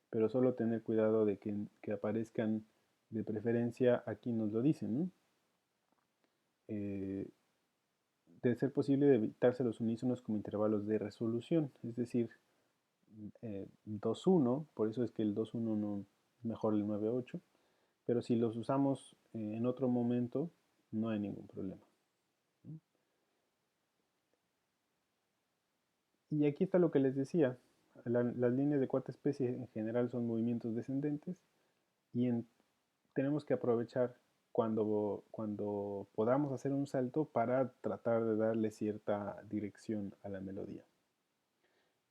pero solo tener cuidado de que aparezcan de preferencia, aquí nos lo dicen, ¿no? De ser posible de evitarse los unísonos como intervalos de resolución, es decir, 2-1, por eso es que el 2-1 no es mejor el 9-8, pero si los usamos en otro momento, no hay ningún problema. Y aquí está lo que les decía, las líneas de cuarta especie en general son movimientos descendentes y tenemos que aprovechar cuando podamos hacer un salto para tratar de darle cierta dirección a la melodía.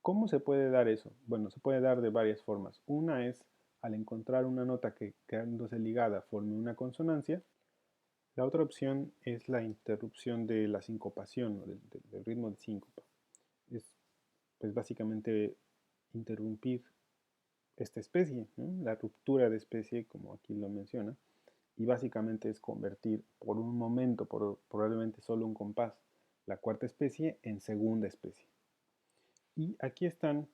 ¿Cómo se puede dar eso? Bueno, se puede dar de varias formas. Una es al encontrar una nota que quedándose ligada forme una consonancia. La otra opción es la interrupción de la sincopación, o del ritmo de síncopa. Es pues básicamente interrumpir esta especie, ¿no? La ruptura de especie, como aquí lo menciona, y básicamente es convertir por un momento, probablemente solo un compás, la cuarta especie en segunda especie. Y aquí están,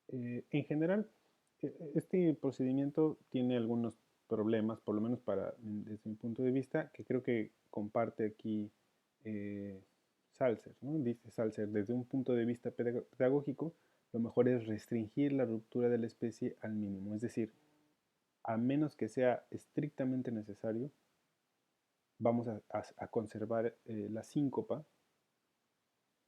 en general, este procedimiento tiene algunos problemas, por lo menos desde mi punto de vista, que creo que comparte aquí eh, Salzer, ¿no? Dice Salzer, desde un punto de vista pedagógico, lo mejor es restringir la ruptura de la especie al mínimo, es decir, a menos que sea estrictamente necesario, vamos a conservar la síncopa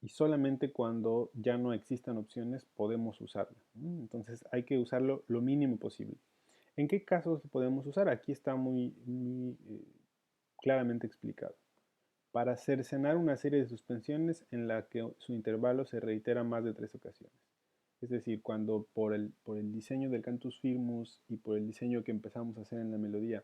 y solamente cuando ya no existan opciones podemos usarla, ¿no? Entonces hay que usarlo lo mínimo posible. ¿En qué casos lo podemos usar? Aquí está muy claramente explicado. Para cercenar una serie de suspensiones en la que su intervalo se reitera más de 3 ocasiones. Es decir, cuando por el diseño del cantus firmus y por el diseño que empezamos a hacer en la melodía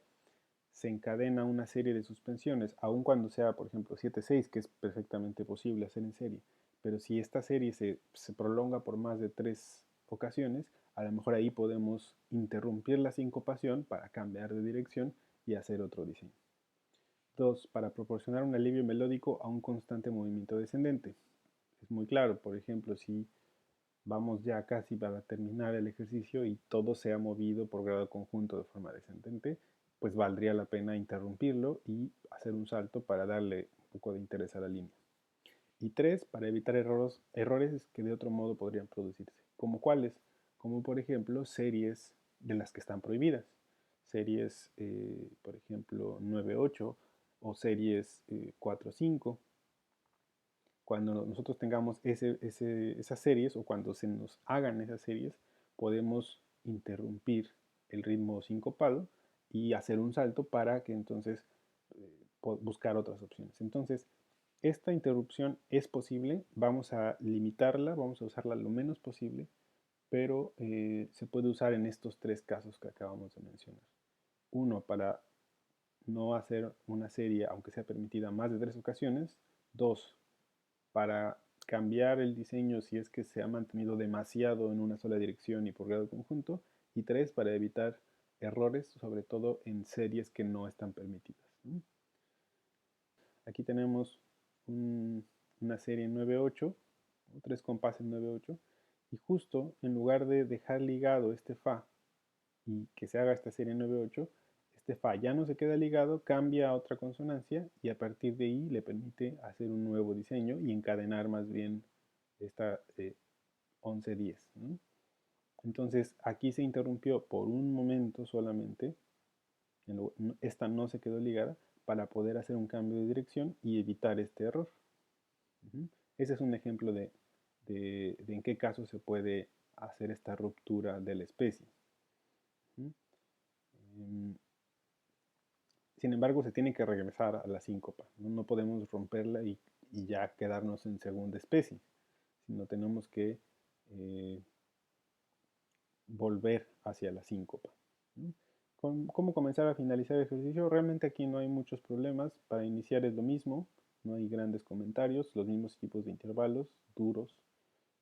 se encadena una serie de suspensiones, aun cuando sea, por ejemplo, 7-6, que es perfectamente posible hacer en serie, pero si esta serie se prolonga por más de 3 ocasiones, a lo mejor ahí podemos interrumpir la sincopación para cambiar de dirección y hacer otro diseño. 2. Para proporcionar un alivio melódico a un constante movimiento descendente. Es muy claro, por ejemplo, si vamos ya casi para terminar el ejercicio y todo se ha movido por grado conjunto de forma descendente, pues valdría la pena interrumpirlo y hacer un salto para darle un poco de interés a la línea. Y 3, para evitar errores que de otro modo podrían producirse. ¿Como cuáles? Como por ejemplo series de las que están prohibidas. Series, por ejemplo, 9-8 o series 4-5. Cuando nosotros tengamos esas series o cuando se nos hagan esas series, podemos interrumpir el ritmo sincopado y hacer un salto para que entonces buscar otras opciones. Entonces, esta interrupción es posible, vamos a limitarla, vamos a usarla lo menos posible, pero se puede usar en estos 3 casos que acabamos de mencionar. Uno, para no hacer una serie, aunque sea permitida más de 3 ocasiones. 2, para cambiar el diseño si es que se ha mantenido demasiado en una sola dirección y por grado conjunto. Y 3, para evitar errores, sobre todo en series que no están permitidas. Aquí tenemos una serie 9-8, 3 compases 9-8, y justo en lugar de dejar ligado este Fa y que se haga esta serie 9-8, este Fa ya no se queda ligado, cambia a otra consonancia y a partir de ahí le permite hacer un nuevo diseño y encadenar más bien esta 11-10. Entonces aquí se interrumpió por un momento solamente, esta no se quedó ligada para poder hacer un cambio de dirección y evitar este error. Ese es un ejemplo de en qué caso se puede hacer esta ruptura de la especie. Sin embargo, se tiene que regresar a la síncopa. No podemos romperla y ya quedarnos en segunda especie, sino tenemos que volver hacia la síncopa. ¿Cómo comenzar a finalizar el ejercicio? Realmente aquí no hay muchos problemas. Para iniciar es lo mismo, no hay grandes comentarios, los mismos tipos de intervalos, duros,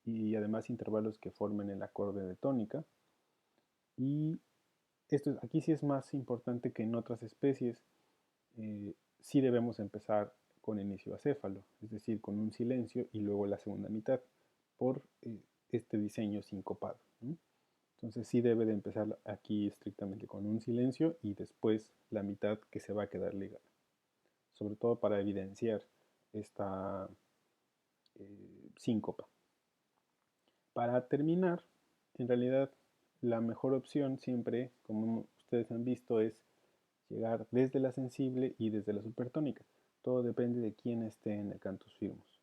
y además intervalos que formen el acorde de tónica. Y aquí sí es más importante que en otras especies. Sí debemos empezar con inicio acéfalo, es decir, con un silencio y luego la segunda mitad, por este diseño sincopado. Entonces sí debe de empezar aquí estrictamente con un silencio y después la mitad que se va a quedar ligada, sobre todo para evidenciar esta síncopa. Para terminar, en realidad la mejor opción siempre, como ustedes han visto, es llegar desde la sensible y desde la supertónica. Todo depende de quién esté en el cantus firmus.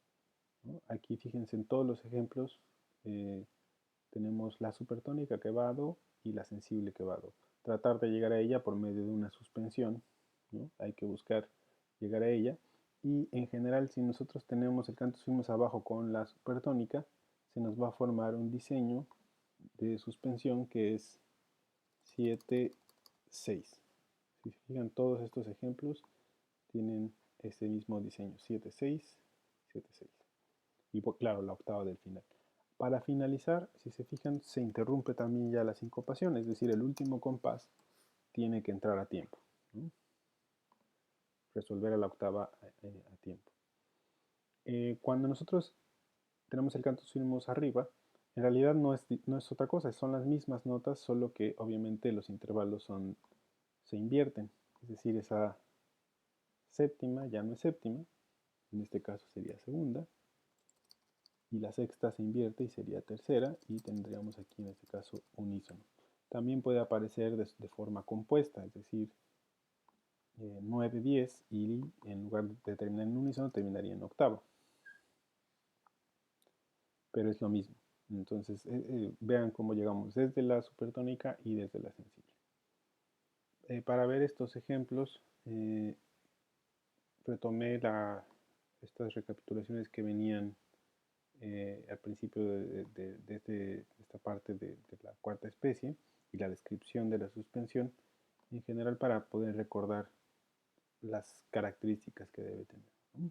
Aquí fíjense en todos los ejemplos, tenemos la supertónica que va a do y la sensible que va a do. Tratar de llegar a ella por medio de una suspensión, hay que buscar llegar a ella. Y en general, si nosotros tenemos el cantus firmus abajo con la supertónica, se nos va a formar un diseño de suspensión que es 7-6. Si se fijan, todos estos ejemplos tienen este mismo diseño, 7-6, 7-6. Y pues, claro, la octava del final. Para finalizar, si se fijan, se interrumpe también ya la sincopación, es decir, el último compás tiene que entrar a tiempo. Resolver a la octava a tiempo. Cuando nosotros tenemos el cantus firmus arriba, en realidad no es otra cosa, son las mismas notas, solo que obviamente los intervalos se invierten. Es decir, esa séptima ya no es séptima, en este caso sería segunda, y la sexta se invierte y sería tercera, y tendríamos aquí en este caso unísono. También puede aparecer de forma compuesta, es decir, 9-10 y en lugar de terminar en unísono terminaría en octava. Pero es lo mismo. Entonces vean cómo llegamos desde la supertónica y desde la sensible. Para ver estos ejemplos, retomé estas recapitulaciones que venían al principio de esta parte de la cuarta especie y la descripción de la suspensión en general para poder recordar las características que debe tener, ¿no?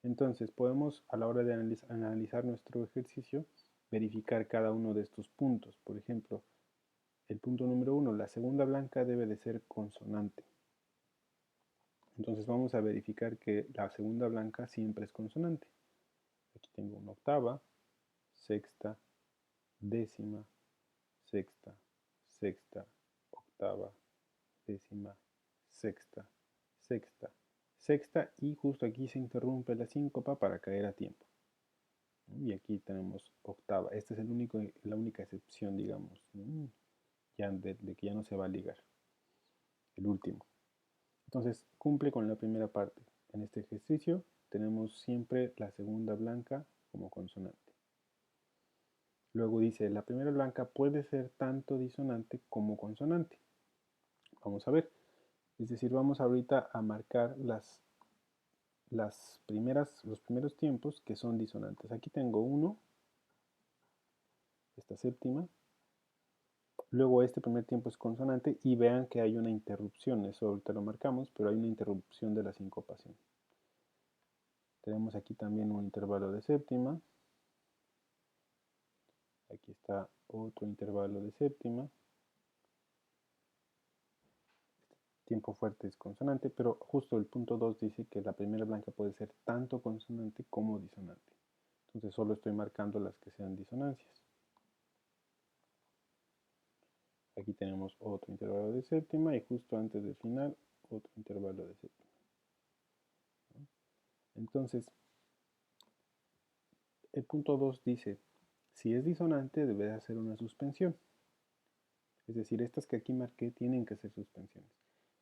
Entonces podemos, a la hora de analizar nuestro ejercicio, verificar cada uno de estos puntos. Por ejemplo, el punto número 1, la segunda blanca debe de ser consonante. Entonces vamos a verificar que la segunda blanca siempre es consonante. Aquí tengo una octava, sexta, décima, sexta, sexta, octava, décima, sexta, sexta, sexta, y justo aquí se interrumpe la síncopa para caer a tiempo. Y aquí tenemos octava. Esta es la única excepción, digamos, ya de que ya no se va a ligar. El último. Entonces cumple con la primera parte. En este ejercicio tenemos siempre la segunda blanca como consonante. Luego dice, la primera blanca puede ser tanto disonante como consonante. Vamos a ver. Es decir, vamos ahorita a marcar los primeros tiempos que son disonantes. Aquí tengo uno, esta séptima. Luego este primer tiempo es consonante y vean que hay una interrupción. Eso ahorita lo marcamos, pero hay una interrupción de la sincopación. Tenemos aquí también un intervalo de séptima. Aquí está otro intervalo de séptima. Tiempo fuerte es consonante, pero justo el punto 2 dice que la primera blanca puede ser tanto consonante como disonante. Entonces solo estoy marcando las que sean disonancias. Aquí tenemos otro intervalo de séptima y justo antes del final otro intervalo de séptima. Entonces, el punto 2 dice, si es disonante debe hacer una suspensión. Es decir, estas que aquí marqué tienen que ser suspensiones.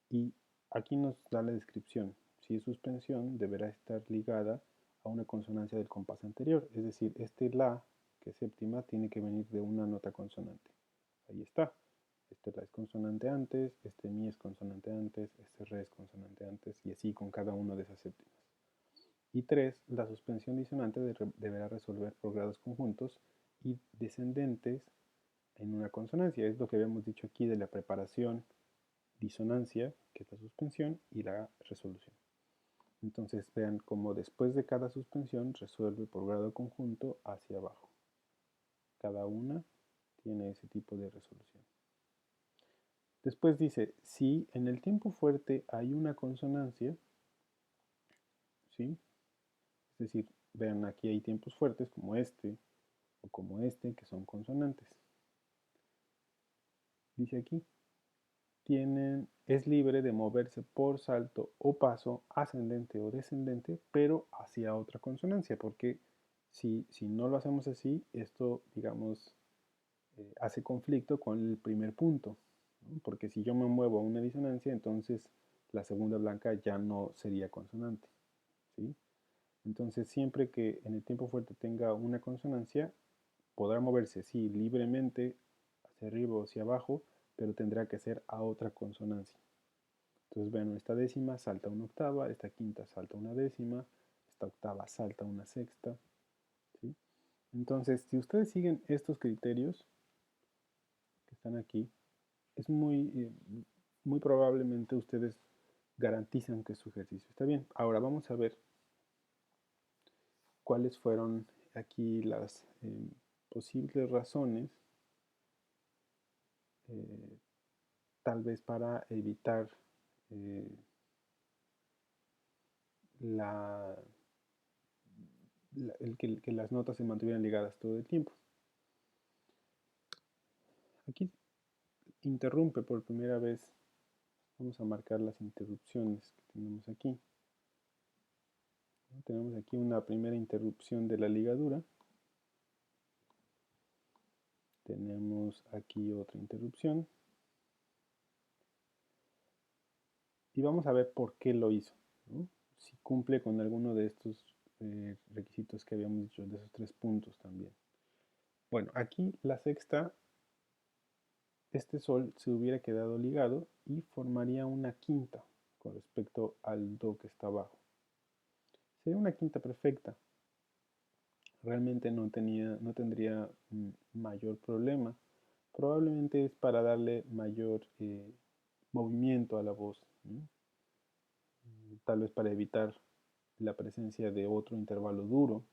Y aquí nos da la descripción. Si es suspensión, deberá estar ligada a una consonancia del compás anterior. Es decir, este la, que es séptima, tiene que venir de una nota consonante. Ahí está. Este la es consonante antes, este mi es consonante antes, este re es consonante antes, y así con cada una de esas séptimas. Y 3, la suspensión disonante deberá resolver por grados conjuntos y descendentes en una consonancia. Es lo que habíamos dicho aquí de la preparación, disonancia, que es la suspensión, y la resolución. Entonces vean cómo después de cada suspensión resuelve por grado conjunto hacia abajo. Cada una tiene ese tipo de resolución. Después dice, si en el tiempo fuerte hay una consonancia, ¿sí? Es decir, vean aquí hay tiempos fuertes como este o como este que son consonantes. Dice aquí, es libre de moverse por salto o paso ascendente o descendente, pero hacia otra consonancia, porque si no lo hacemos así, esto, digamos, hace conflicto con el primer punto, ¿no? Porque si yo me muevo a una disonancia, entonces la segunda blanca ya no sería consonante, ¿sí? Entonces, siempre que en el tiempo fuerte tenga una consonancia, podrá moverse, sí, libremente hacia arriba o hacia abajo, pero tendrá que ser a otra consonancia. Entonces, vean, esta décima salta una octava, esta quinta salta una décima, esta octava salta una sexta, ¿sí? Entonces, si ustedes siguen estos criterios que están aquí, es muy probablemente ustedes garantizan que su ejercicio está bien. Ahora vamos a ver cuáles fueron aquí las posibles razones, tal vez para evitar eh, la, que las notas se mantuvieran ligadas todo el tiempo. Aquí interrumpe por primera vez, vamos a marcar las interrupciones que tenemos aquí. Tenemos aquí una primera interrupción de la ligadura. Tenemos aquí otra interrupción. Y vamos a ver por qué lo hizo, ¿no? Si cumple con alguno de estos requisitos que habíamos dicho, de esos 3 puntos también. Bueno, aquí la sexta, este sol se hubiera quedado ligado y formaría una quinta con respecto al do que está abajo. Sería una quinta perfecta. Realmente no tendría mayor problema. Probablemente es para darle mayor movimiento a la voz, ¿no? tal vez para evitar la presencia de otro intervalo duro,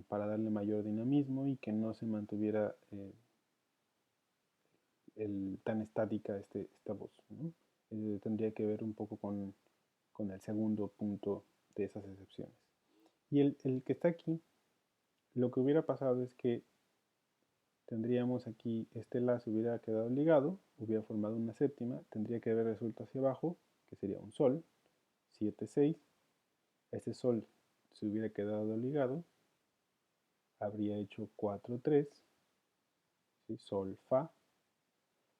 para darle mayor dinamismo y que no se mantuviera tan estática esta voz, ¿no? Tendría que ver un poco con el segundo punto de esas excepciones. Y el que está aquí, lo que hubiera pasado es que tendríamos aquí, este la se hubiera quedado ligado, hubiera formado una séptima, tendría que haber resuelto hacia abajo, que sería un sol, 7, 6. Este sol se hubiera quedado ligado, habría hecho 4, 3, ¿sí? Sol, fa.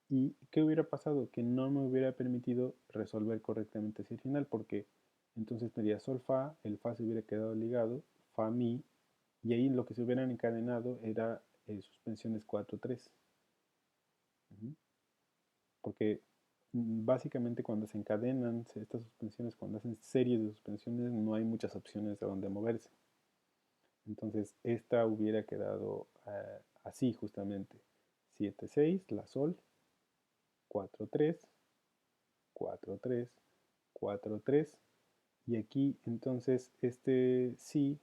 ¿Y qué hubiera pasado? Que no me hubiera permitido resolver correctamente hacia el final, porque entonces tendría sol, fa, el fa se hubiera quedado ligado, fa, mi, y ahí lo que se hubieran encadenado era suspensiones 4, 3. Porque básicamente cuando se encadenan estas suspensiones, cuando hacen series de suspensiones, no hay muchas opciones de donde moverse. Entonces esta hubiera quedado así justamente. 7, 6, la sol, 4, 3, 4, 3, 4, 3. Y aquí entonces este si,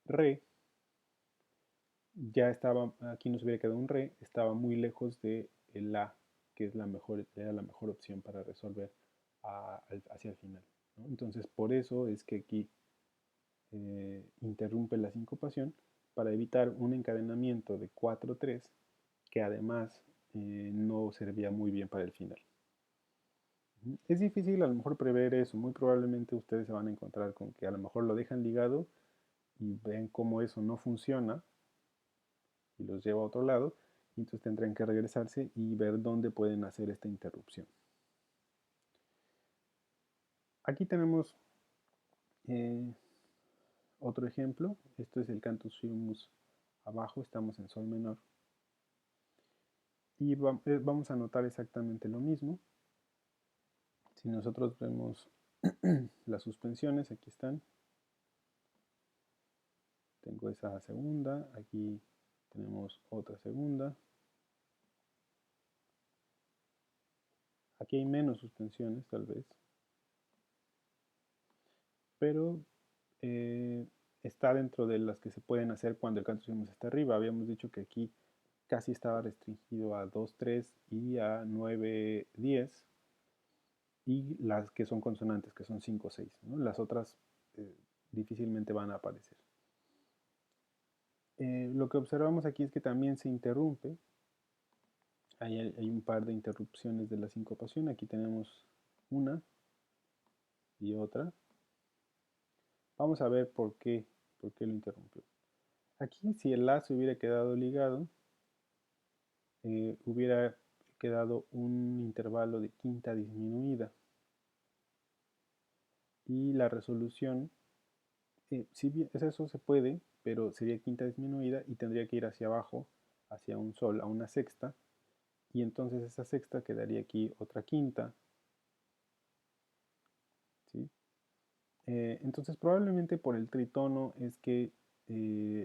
re, ya estaba, aquí nos hubiera quedado un re, estaba muy lejos de el la, que es era la mejor opción para resolver hacia el final, ¿no? Entonces por eso es que aquí interrumpe la sincopación para evitar un encadenamiento de 4-3 que además no servía muy bien para el final. Es difícil a lo mejor prever eso, muy probablemente ustedes se van a encontrar con que a lo mejor lo dejan ligado y ven cómo eso no funciona y los lleva a otro lado, y entonces tendrán que regresarse y ver dónde pueden hacer esta interrupción. Aquí tenemos otro ejemplo, esto es el cantus firmus abajo, estamos en sol menor, y vamos a notar exactamente lo mismo. Si nosotros vemos las suspensiones, aquí están, tengo esa segunda, aquí tenemos otra segunda, aquí hay menos suspensiones tal vez, pero está dentro de las que se pueden hacer cuando el cantus firmus está arriba. Habíamos dicho que aquí casi estaba restringido a 2, 3 y a 9, 10, y las que son consonantes, que son 5, 6, ¿no? Las otras difícilmente van a aparecer. Lo que observamos aquí es que también se interrumpe. Hay un par de interrupciones de la sincopación. Aquí tenemos una y otra. Vamos a ver por qué lo interrumpió. Aquí, si el la se hubiera quedado ligado, hubiera quedado un intervalo de quinta disminuida. Y la resolución, si bien eso se puede, pero sería quinta disminuida y tendría que ir hacia abajo, hacia un sol, a una sexta, y entonces esa sexta quedaría aquí otra quinta, ¿sí? Entonces probablemente por el tritono es que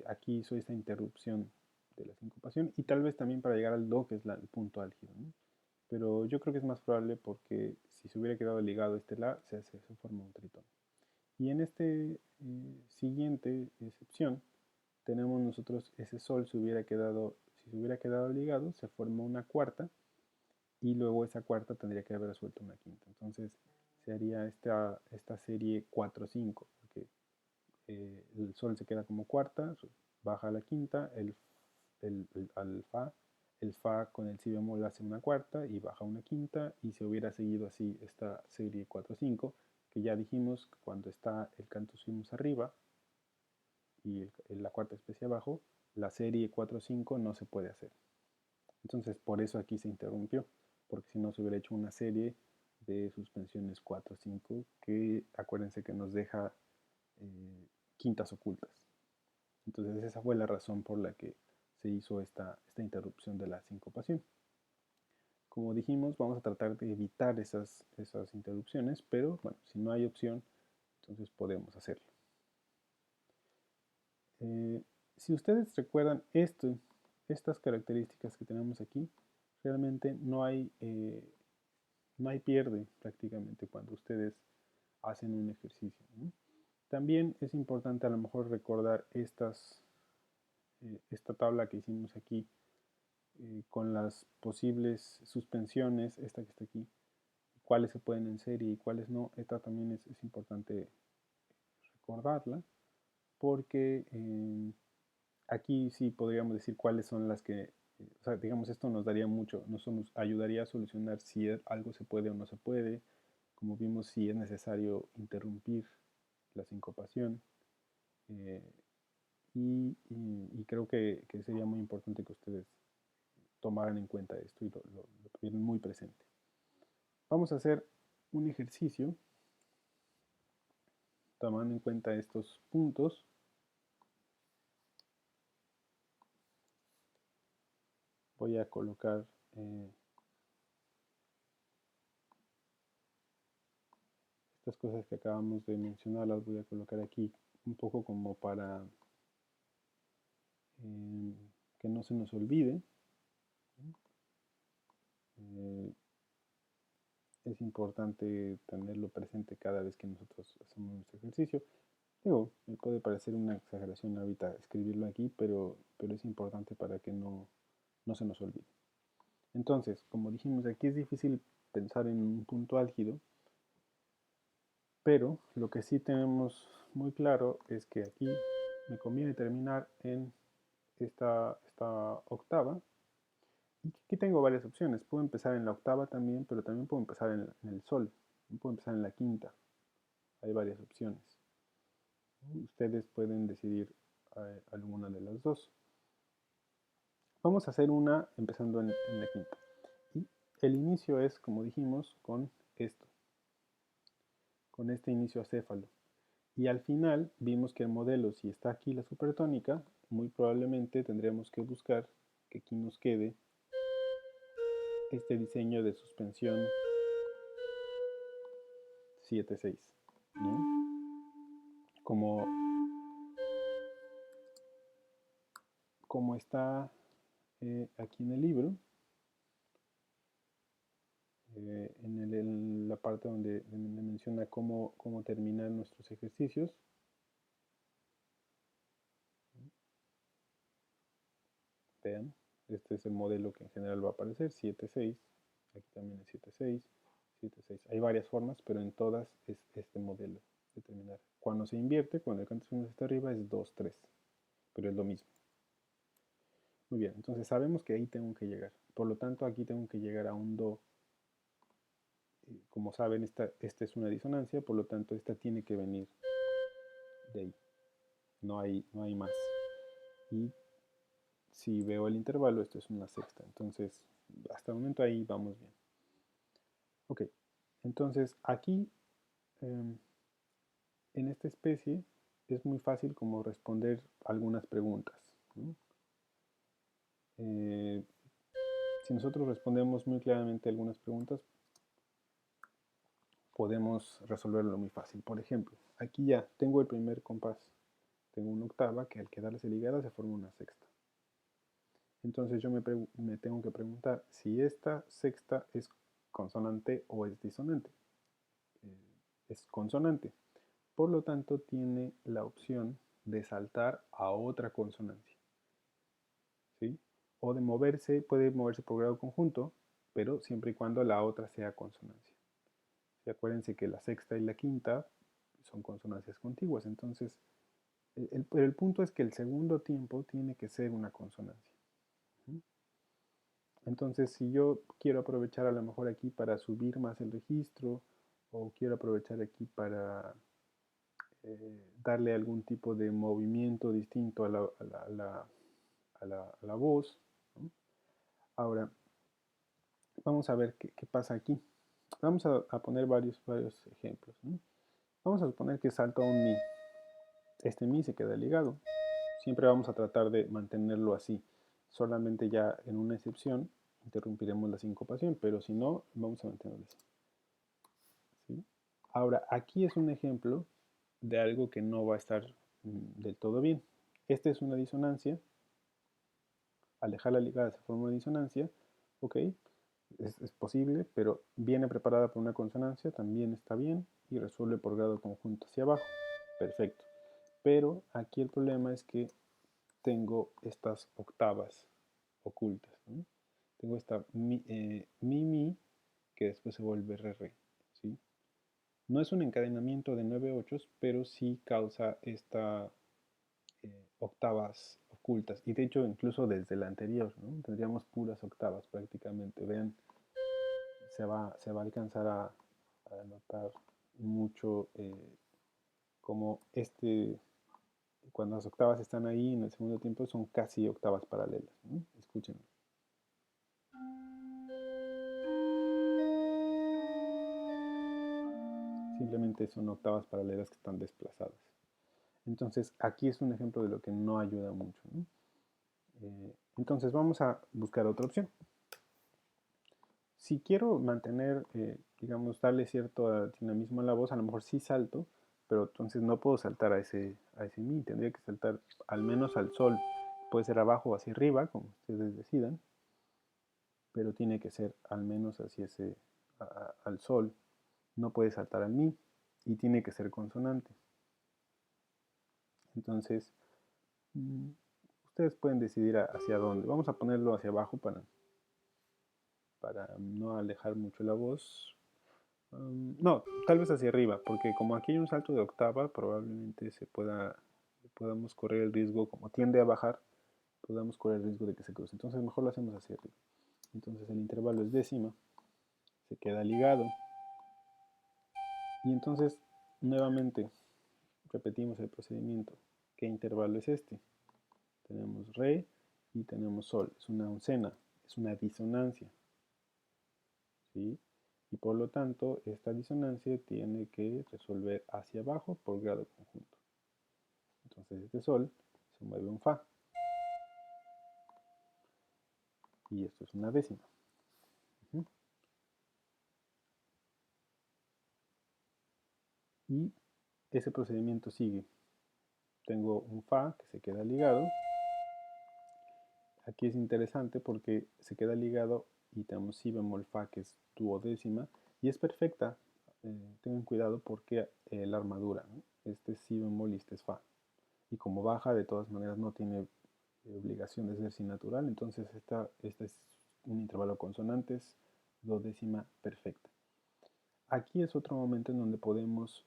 aquí hizo esta interrupción de la sincopación, y tal vez también para llegar al do, que es el punto álgido, ¿no? Pero yo creo que es más probable porque si se hubiera quedado ligado este la, se forma un tritono. Y en este siguiente excepción tenemos nosotros ese sol si se hubiera quedado ligado, se forma una cuarta, y luego esa cuarta tendría que haber resuelto una quinta. Entonces se haría esta serie 4-5, porque el sol se queda como cuarta, baja a la quinta, el fa con el si bemol hace una cuarta y baja una quinta, y se hubiera seguido así esta serie 4-5, que ya dijimos que cuando está el cantus firmus arriba y la cuarta especie abajo, la serie 4-5 no se puede hacer. Entonces por eso aquí se interrumpió, porque si no se hubiera hecho una serie de suspensiones 4-5 que acuérdense que nos deja quintas ocultas. Entonces esa fue la razón por la que se hizo esta interrupción de la sincopación. Como dijimos, vamos a tratar de evitar esas interrupciones, pero bueno, si no hay opción, entonces podemos hacerlo. Si ustedes recuerdan estas características que tenemos aquí, realmente no hay no hay pierde prácticamente cuando ustedes hacen un ejercicio, ¿no? También es importante a lo mejor recordar esta tabla que hicimos aquí con las posibles suspensiones, esta que está aquí, cuáles se pueden en serie y cuáles no. Esta también es importante recordarla porque aquí sí podríamos decir cuáles son las que, o sea, digamos, esto nos daría mucho, nos ayudaría a solucionar si algo se puede o no se puede, como vimos, si es necesario interrumpir la sincopación. Eh, y creo que sería muy importante que ustedes tomaran en cuenta esto y lo tuvieran muy presente. Vamos a hacer un ejercicio tomando en cuenta estos puntos. Voy a colocar estas cosas que acabamos de mencionar, las voy a colocar aquí un poco como para que no se nos olvide. Es importante tenerlo presente cada vez que nosotros hacemos nuestro ejercicio. Digo, me puede parecer una exageración ahorita escribirlo aquí, pero es importante para que no se nos olvide. Entonces, como dijimos, aquí es difícil pensar en un punto álgido, pero lo que sí tenemos muy claro es que aquí me conviene terminar en esta octava. Y aquí tengo varias opciones. Puedo empezar en la octava también, pero también puedo empezar en el sol. Puedo empezar en la quinta. Hay varias opciones. Ustedes pueden decidir alguna de las dos. Vamos a hacer una empezando en la quinta. Y el inicio es, como dijimos, con esto. Con este inicio acéfalo. Y al final vimos que el modelo, si está aquí la supertónica, muy probablemente tendremos que buscar que aquí nos quede este diseño de suspensión 7-6, ¿no? Como está aquí en el libro, en la parte donde menciona cómo terminar nuestros ejercicios. Vean, este es el modelo que en general va a aparecer, 7-6, aquí también es 7-6, 7-6. Hay varias formas, pero en todas es este modelo de terminar. Cuando se invierte, cuando el canto está arriba, es 2-3, pero es lo mismo. Muy bien, entonces sabemos que ahí tengo que llegar. Por lo tanto, aquí tengo que llegar a un Do. Como saben, esta es una disonancia, por lo tanto, esta tiene que venir de ahí. No hay más. Y si veo el intervalo, esto es una sexta. Entonces, hasta el momento ahí vamos bien. Ok, entonces aquí, en esta especie, es muy fácil como responder algunas preguntas, ¿no? Si nosotros respondemos muy claramente algunas preguntas, podemos resolverlo muy fácil. Por ejemplo, aquí ya tengo el primer compás. Tengo una octava que al quedarse ligada se forma una sexta. Entonces yo me tengo que preguntar si esta sexta es consonante o es disonante. Es consonante. Por lo tanto, tiene la opción de saltar a otra consonancia. ¿Sí? O de moverse, puede moverse por grado conjunto, pero siempre y cuando la otra sea consonancia. Y acuérdense que la sexta y la quinta son consonancias contiguas. Entonces, el punto es que el segundo tiempo tiene que ser una consonancia. Entonces, si yo quiero aprovechar a lo mejor aquí para subir más el registro, o quiero aprovechar aquí para darle algún tipo de movimiento distinto a la voz, ¿no? Ahora, vamos a ver qué pasa aquí. Vamos a poner varios ejemplos, ¿no? Vamos a suponer que salto a un Mi. Este Mi se queda ligado. Siempre vamos a tratar de mantenerlo así. Solamente ya en una excepción interrumpiremos la sincopación, pero si no, vamos a mantenerlo así. ¿Sí? Ahora, aquí es un ejemplo de algo que no va a estar del todo bien. Esta es una disonancia. Al dejar la ligada se forma una disonancia. ¿Ok? es posible, pero viene preparada por una consonancia, también está bien, y resuelve por grado conjunto hacia abajo. Perfecto. Pero aquí el problema es que tengo estas octavas ocultas, ¿no? Tengo esta mi, que después se vuelve re, ¿sí? No es un encadenamiento de 9 ochos, pero sí causa estas octavas ocultas. Y de hecho, incluso desde la anterior, ¿no? Tendríamos puras octavas prácticamente. Vean, se va a alcanzar a notar mucho como cuando las octavas están ahí en el segundo tiempo son casi octavas paralelas, ¿no? Escuchen. Simplemente son octavas paralelas que están desplazadas. Entonces, aquí es un ejemplo de lo que no ayuda mucho, ¿no? Entonces, vamos a buscar otra opción. Si quiero mantener, digamos, darle cierto dinamismo a la voz, a lo mejor sí salto, pero entonces no puedo saltar a ese mi, tendría que saltar al menos al sol. Puede ser abajo o hacia arriba, como ustedes decidan, pero tiene que ser al menos hacia al sol. No puede saltar al mi y tiene que ser consonante. Entonces, ustedes pueden decidir hacia dónde. Vamos a ponerlo hacia abajo para no alejar mucho la voz. No, tal vez hacia arriba, porque como aquí hay un salto de octava, probablemente podamos correr el riesgo, como tiende a bajar, podamos correr el riesgo de que se cruce. Entonces mejor lo hacemos hacia arriba. Entonces el intervalo es décima, se queda ligado. Y entonces, nuevamente, repetimos el procedimiento. ¿Qué intervalo es este? Tenemos re y tenemos sol. Es una oncena, es una disonancia. ¿Sí? Y por lo tanto, esta disonancia tiene que resolver hacia abajo por grado conjunto. Entonces este sol se mueve un fa. Y esto es una décima. Y ese procedimiento sigue. Tengo un fa que se queda ligado. Aquí es interesante porque se queda ligado y tenemos si bemol fa que es duodécima y es perfecta. Tengan cuidado porque la armadura, ¿no? Este es si bemol y este es fa. Y como baja, de todas maneras no tiene obligación de ser si natural, entonces este es un intervalo consonantes, duodécima perfecta. Aquí es otro momento en donde podemos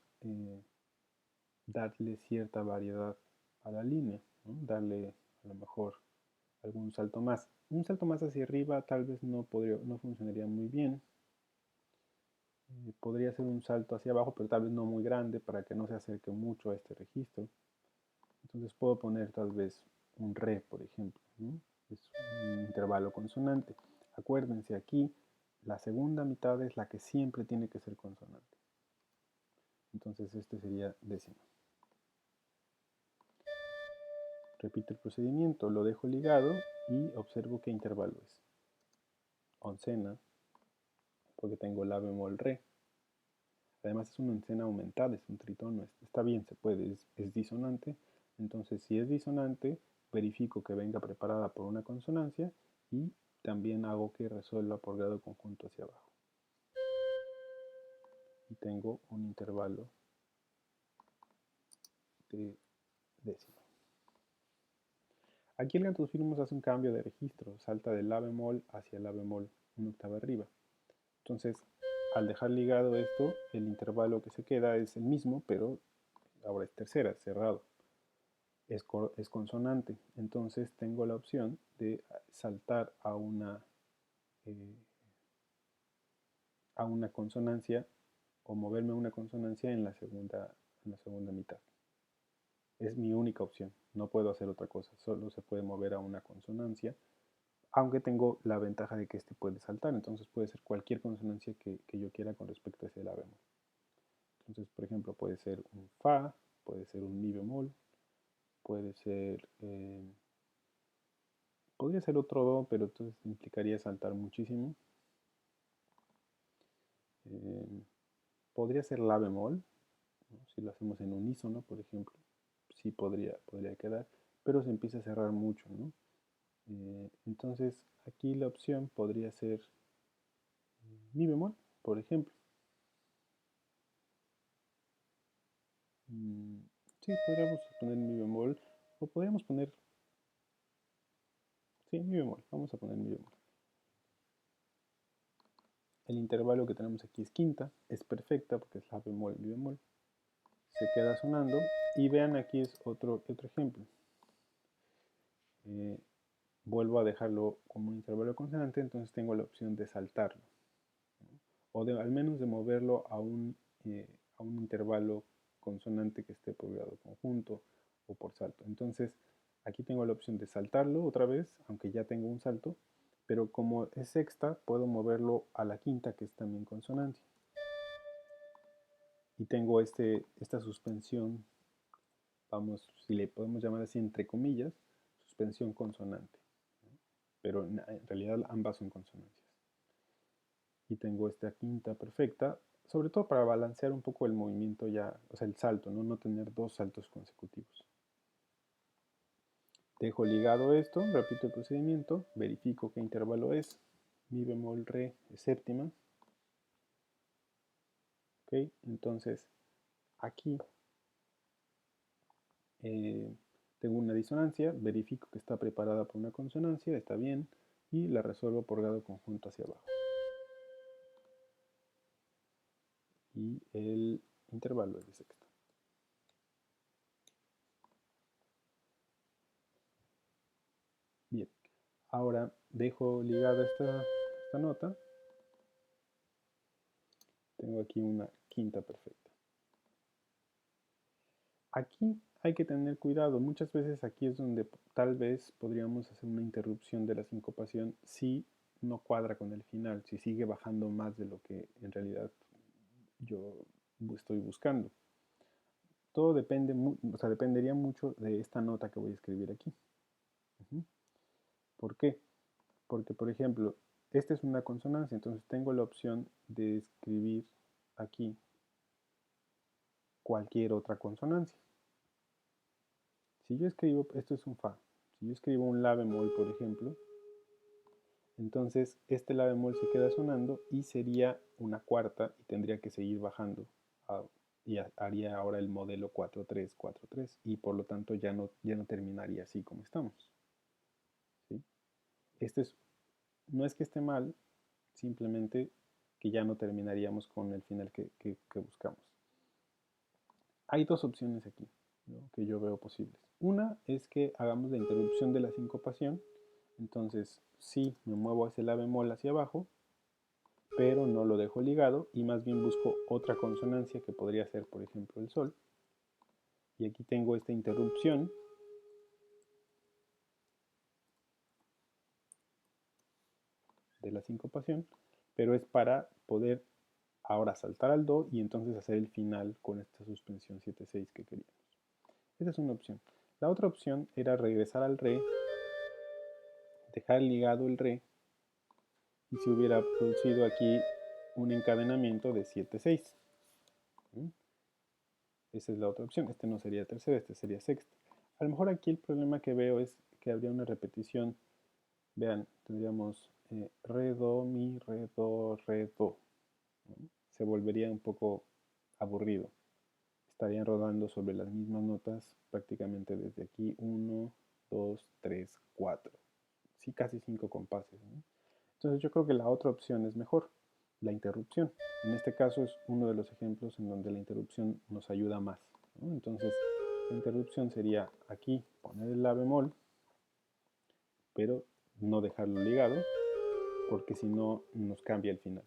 darle cierta variedad a la línea, ¿no? Darle a lo mejor algún salto más. Un salto más hacia arriba tal vez no funcionaría muy bien. Podría ser un salto hacia abajo, pero tal vez no muy grande para que no se acerque mucho a este registro. Entonces puedo poner tal vez un re, por ejemplo, ¿no? Es un intervalo consonante. Acuérdense aquí, la segunda mitad es la que siempre tiene que ser consonante. Entonces este sería décima. Repito el procedimiento, lo dejo ligado y observo qué intervalo es. Oncena, porque tengo la bemol re. Además es una oncena aumentada, es un tritono, está bien, se puede, es disonante. Entonces si es disonante, verifico que venga preparada por una consonancia y también hago que resuelva por grado conjunto hacia abajo. Y tengo un intervalo de décima. Aquí el cantus firmus hace un cambio de registro, salta del la bemol hacia la bemol una octava arriba. Entonces, al dejar ligado esto, el intervalo que se queda es el mismo, pero ahora es tercera, cerrado. Es consonante. Entonces tengo la opción de saltar eh, a una consonancia o moverme a una consonancia en la segunda mitad. Es mi única opción. No puedo hacer otra cosa. Solo se puede mover a una consonancia, aunque tengo la ventaja de que este puede saltar. Entonces puede ser cualquier consonancia que yo quiera con respecto a ese la bemol. Entonces, por ejemplo, puede ser un fa, puede ser un mi bemol, puede ser podría ser otro do, pero entonces implicaría saltar muchísimo. Podría ser la bemol, ¿no? Si lo hacemos en unísono, por ejemplo, sí podría quedar, pero se empieza a cerrar mucho, ¿no? Entonces aquí la opción podría ser mi bemol, por ejemplo. Sí, podríamos poner mi bemol, o podríamos poner, sí, mi bemol, vamos a poner mi bemol. El intervalo que tenemos aquí es quinta, es perfecta porque es la bemol, mi bemol. Se queda sonando y vean aquí es otro ejemplo. Vuelvo a dejarlo como un intervalo consonante, entonces tengo la opción de saltarlo, ¿no? O al menos de moverlo a un intervalo consonante que esté por grado conjunto o por salto. Entonces aquí tengo la opción de saltarlo otra vez, aunque ya tengo un salto, pero como es sexta, puedo moverlo a la quinta, que es también consonante. Y tengo esta suspensión, vamos, si le podemos llamar así entre comillas, suspensión consonante, ¿no? Pero en realidad ambas son consonantes. Y tengo esta quinta perfecta, sobre todo para balancear un poco el movimiento ya, o sea, el salto, ¿no? No tener dos saltos consecutivos. Dejo ligado esto, repito el procedimiento, verifico qué intervalo es, mi bemol re es séptima, ¿ok? Entonces, aquí tengo una disonancia, verifico que está preparada por una consonancia, está bien, y la resuelvo por grado conjunto hacia abajo. Y el intervalo es de sexta. Bien, ahora dejo ligada esta nota. Tengo aquí una quinta perfecta. Aquí hay que tener cuidado. Muchas veces aquí es donde tal vez podríamos hacer una interrupción de la sincopación si no cuadra con el final, si sigue bajando más de lo que en realidad yo estoy buscando. Todo depende, o sea, dependería mucho de esta nota que voy a escribir aquí. ¿Por qué? Porque, por ejemplo, esta es una consonancia, entonces tengo la opción de escribir aquí cualquier otra consonancia. Si yo escribo, esto es un fa, si yo escribo un la bemol, por ejemplo, entonces este la bemol se queda sonando y sería una cuarta y tendría que seguir bajando y haría ahora el modelo 4-3, 4-3 y por lo tanto ya no terminaría así como estamos. ¿Sí? Este es, no es que esté mal, simplemente que ya no terminaríamos con el final que buscamos. Hay dos opciones aquí, ¿no?, que yo veo posibles. Una es que hagamos la interrupción de la sincopación, entonces sí me muevo hacia la bemol hacia abajo, pero no lo dejo ligado y más bien busco otra consonancia que podría ser, por ejemplo, el sol. Y aquí tengo esta interrupción de la sincopación, pero es para poder ahora saltar al do y entonces hacer el final con esta suspensión 7-6 que queríamos. Esa es una opción. La otra opción era regresar al re, dejar ligado el re y se hubiera producido aquí un encadenamiento de 7-6. Esa es la otra opción. Este no sería tercera, este sería sexta. A lo mejor aquí el problema que veo es que habría una repetición. Vean, tendríamos re, do, mi, re, do, re, do, ¿no? Se volvería un poco aburrido. Estarían rodando sobre las mismas notas prácticamente desde aquí 1, 2, 3, 4. Sí, casi 5 compases, ¿no? Entonces yo creo que la otra opción es mejor, la interrupción. En este caso es uno de los ejemplos en donde la interrupción nos ayuda más, ¿no? Entonces la interrupción sería aquí poner el la bemol, pero no dejarlo ligado, porque si no nos cambia el final.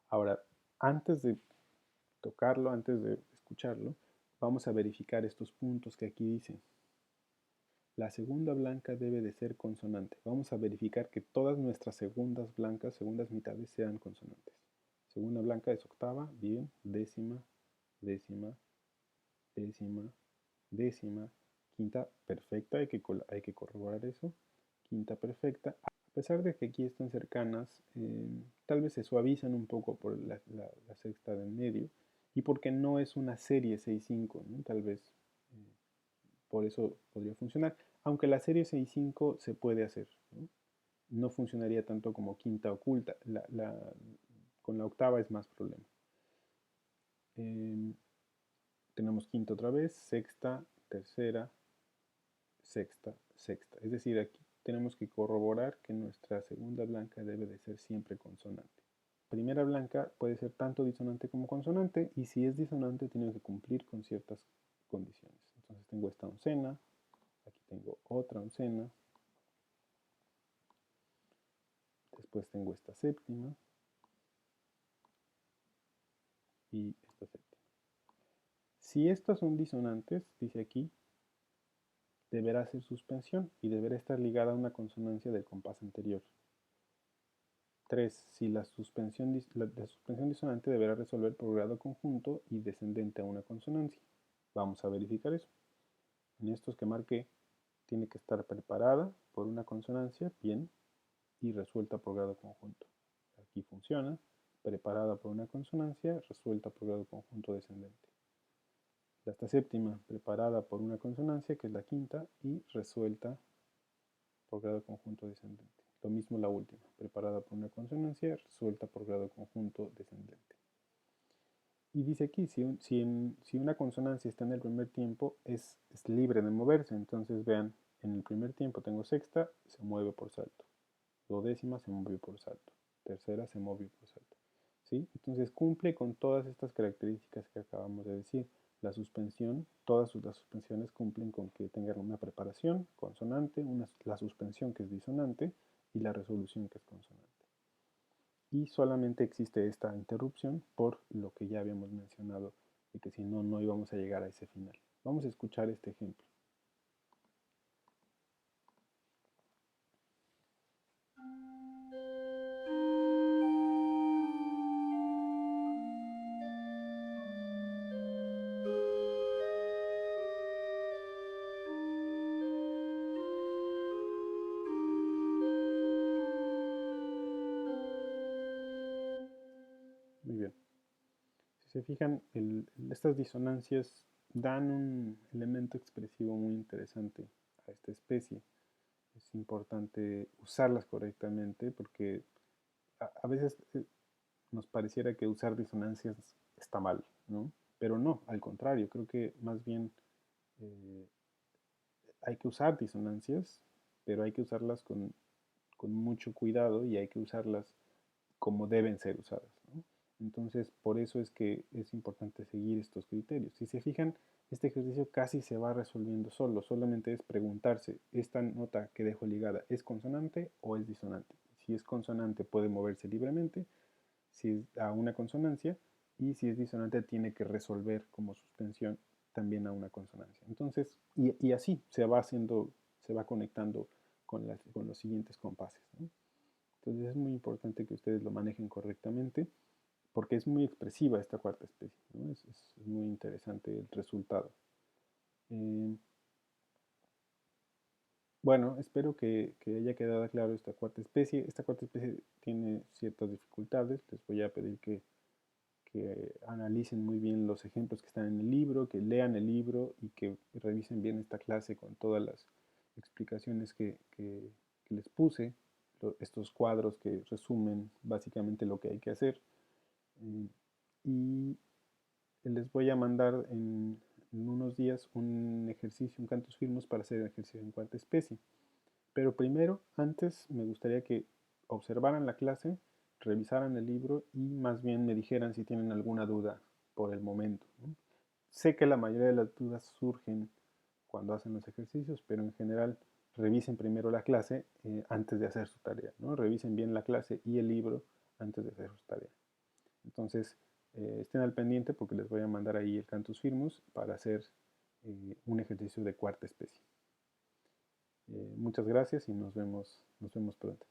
Ahora, antes de tocarlo, antes de escucharlo, vamos a verificar estos puntos que aquí dicen. La segunda blanca debe de ser consonante. Vamos a verificar que todas nuestras segundas blancas, segundas mitades, sean consonantes. Segunda blanca es octava, bien, décima, décima, décima, décima, quinta perfecta, hay que corroborar eso, quinta perfecta. A pesar de que aquí están cercanas, tal vez se suavizan un poco por la sexta del medio y porque no es una serie 6-5, ¿no? Tal vez por eso podría funcionar. aunque la serie 6-5 se puede hacer, ¿no? No funcionaría tanto como quinta oculta, con la octava es más problema. Tenemos quinta otra vez, sexta, tercera, sexta, sexta. Es decir, aquí tenemos que corroborar que nuestra segunda blanca debe de ser siempre consonante. Primera blanca puede ser tanto disonante como consonante, y si es disonante tiene que cumplir con ciertas condiciones. Entonces tengo esta oncena, aquí tengo otra oncena, después tengo esta séptima y esta séptima. Si estas son disonantes, dice aquí, deberá ser suspensión y deberá estar ligada a una consonancia del compás anterior. 3. Si la suspensión disonante deberá resolver por grado conjunto y descendente a una consonancia. Vamos a verificar eso. En estos que marqué, tiene que estar preparada por una consonancia, bien, y resuelta por grado conjunto. Aquí funciona, preparada por una consonancia, resuelta por grado conjunto descendente. Esta séptima, preparada por una consonancia, que es la quinta, y resuelta por grado conjunto descendente. Lo mismo la última, preparada por una consonancia, resuelta por grado conjunto descendente. Y dice aquí, si una consonancia está en el primer tiempo, es libre de moverse. Entonces vean, en el primer tiempo tengo sexta, se mueve por salto. Duodécima se movió por salto. Tercera se movió por salto. ¿Sí? Entonces cumple con todas estas características que acabamos de decir. La suspensión, todas las suspensiones cumplen con que tengan una preparación consonante, la suspensión que es disonante y la resolución que es consonante. Y solamente existe esta interrupción por lo que ya habíamos mencionado, de que si no, no íbamos a llegar a ese final. Vamos a escuchar este ejemplo. Muy bien. Si se fijan, estas disonancias dan un elemento expresivo muy interesante a esta especie. Es importante usarlas correctamente porque a veces nos pareciera que usar disonancias está mal, ¿no? Pero no, al contrario, creo que más bien eh, hay que usar disonancias, pero hay que usarlas con mucho cuidado y hay que usarlas como deben ser usadas, ¿no? Entonces, por eso es que es importante seguir estos criterios. Si se fijan, este ejercicio casi se va resolviendo solo, solamente es preguntarse, ¿esta nota que dejo ligada es consonante o es disonante? Si es consonante puede moverse libremente, si es a una consonancia, y si es disonante tiene que resolver como suspensión también a una consonancia. Entonces, y así se va haciendo, se va conectando con los siguientes compases, ¿no? Entonces es muy importante que ustedes lo manejen correctamente porque es muy expresiva esta cuarta especie, ¿no? Es muy interesante el resultado. Eh, bueno, espero que haya quedado claro esta cuarta especie. Esta cuarta especie tiene ciertas dificultades. Les voy a pedir que analicen muy bien los ejemplos que están en el libro, que lean el libro y que revisen bien esta clase con todas las explicaciones que les puse, estos cuadros que resumen básicamente lo que hay que hacer. Y les voy a mandar en unos días un ejercicio, un cantus firmus para hacer el ejercicio en cuarta especie. Pero primero, antes, me gustaría que observaran la clase, revisaran el libro y más bien me dijeran si tienen alguna duda por el momento, ¿no? Sé que la mayoría de las dudas surgen cuando hacen los ejercicios, pero en general revisen primero la clase antes de hacer su tarea, ¿no? Revisen bien la clase y el libro antes de hacer su tarea. Entonces, estén al pendiente porque les voy a mandar ahí el cantus firmus para hacer un ejercicio de cuarta especie. Muchas gracias y nos vemos pronto.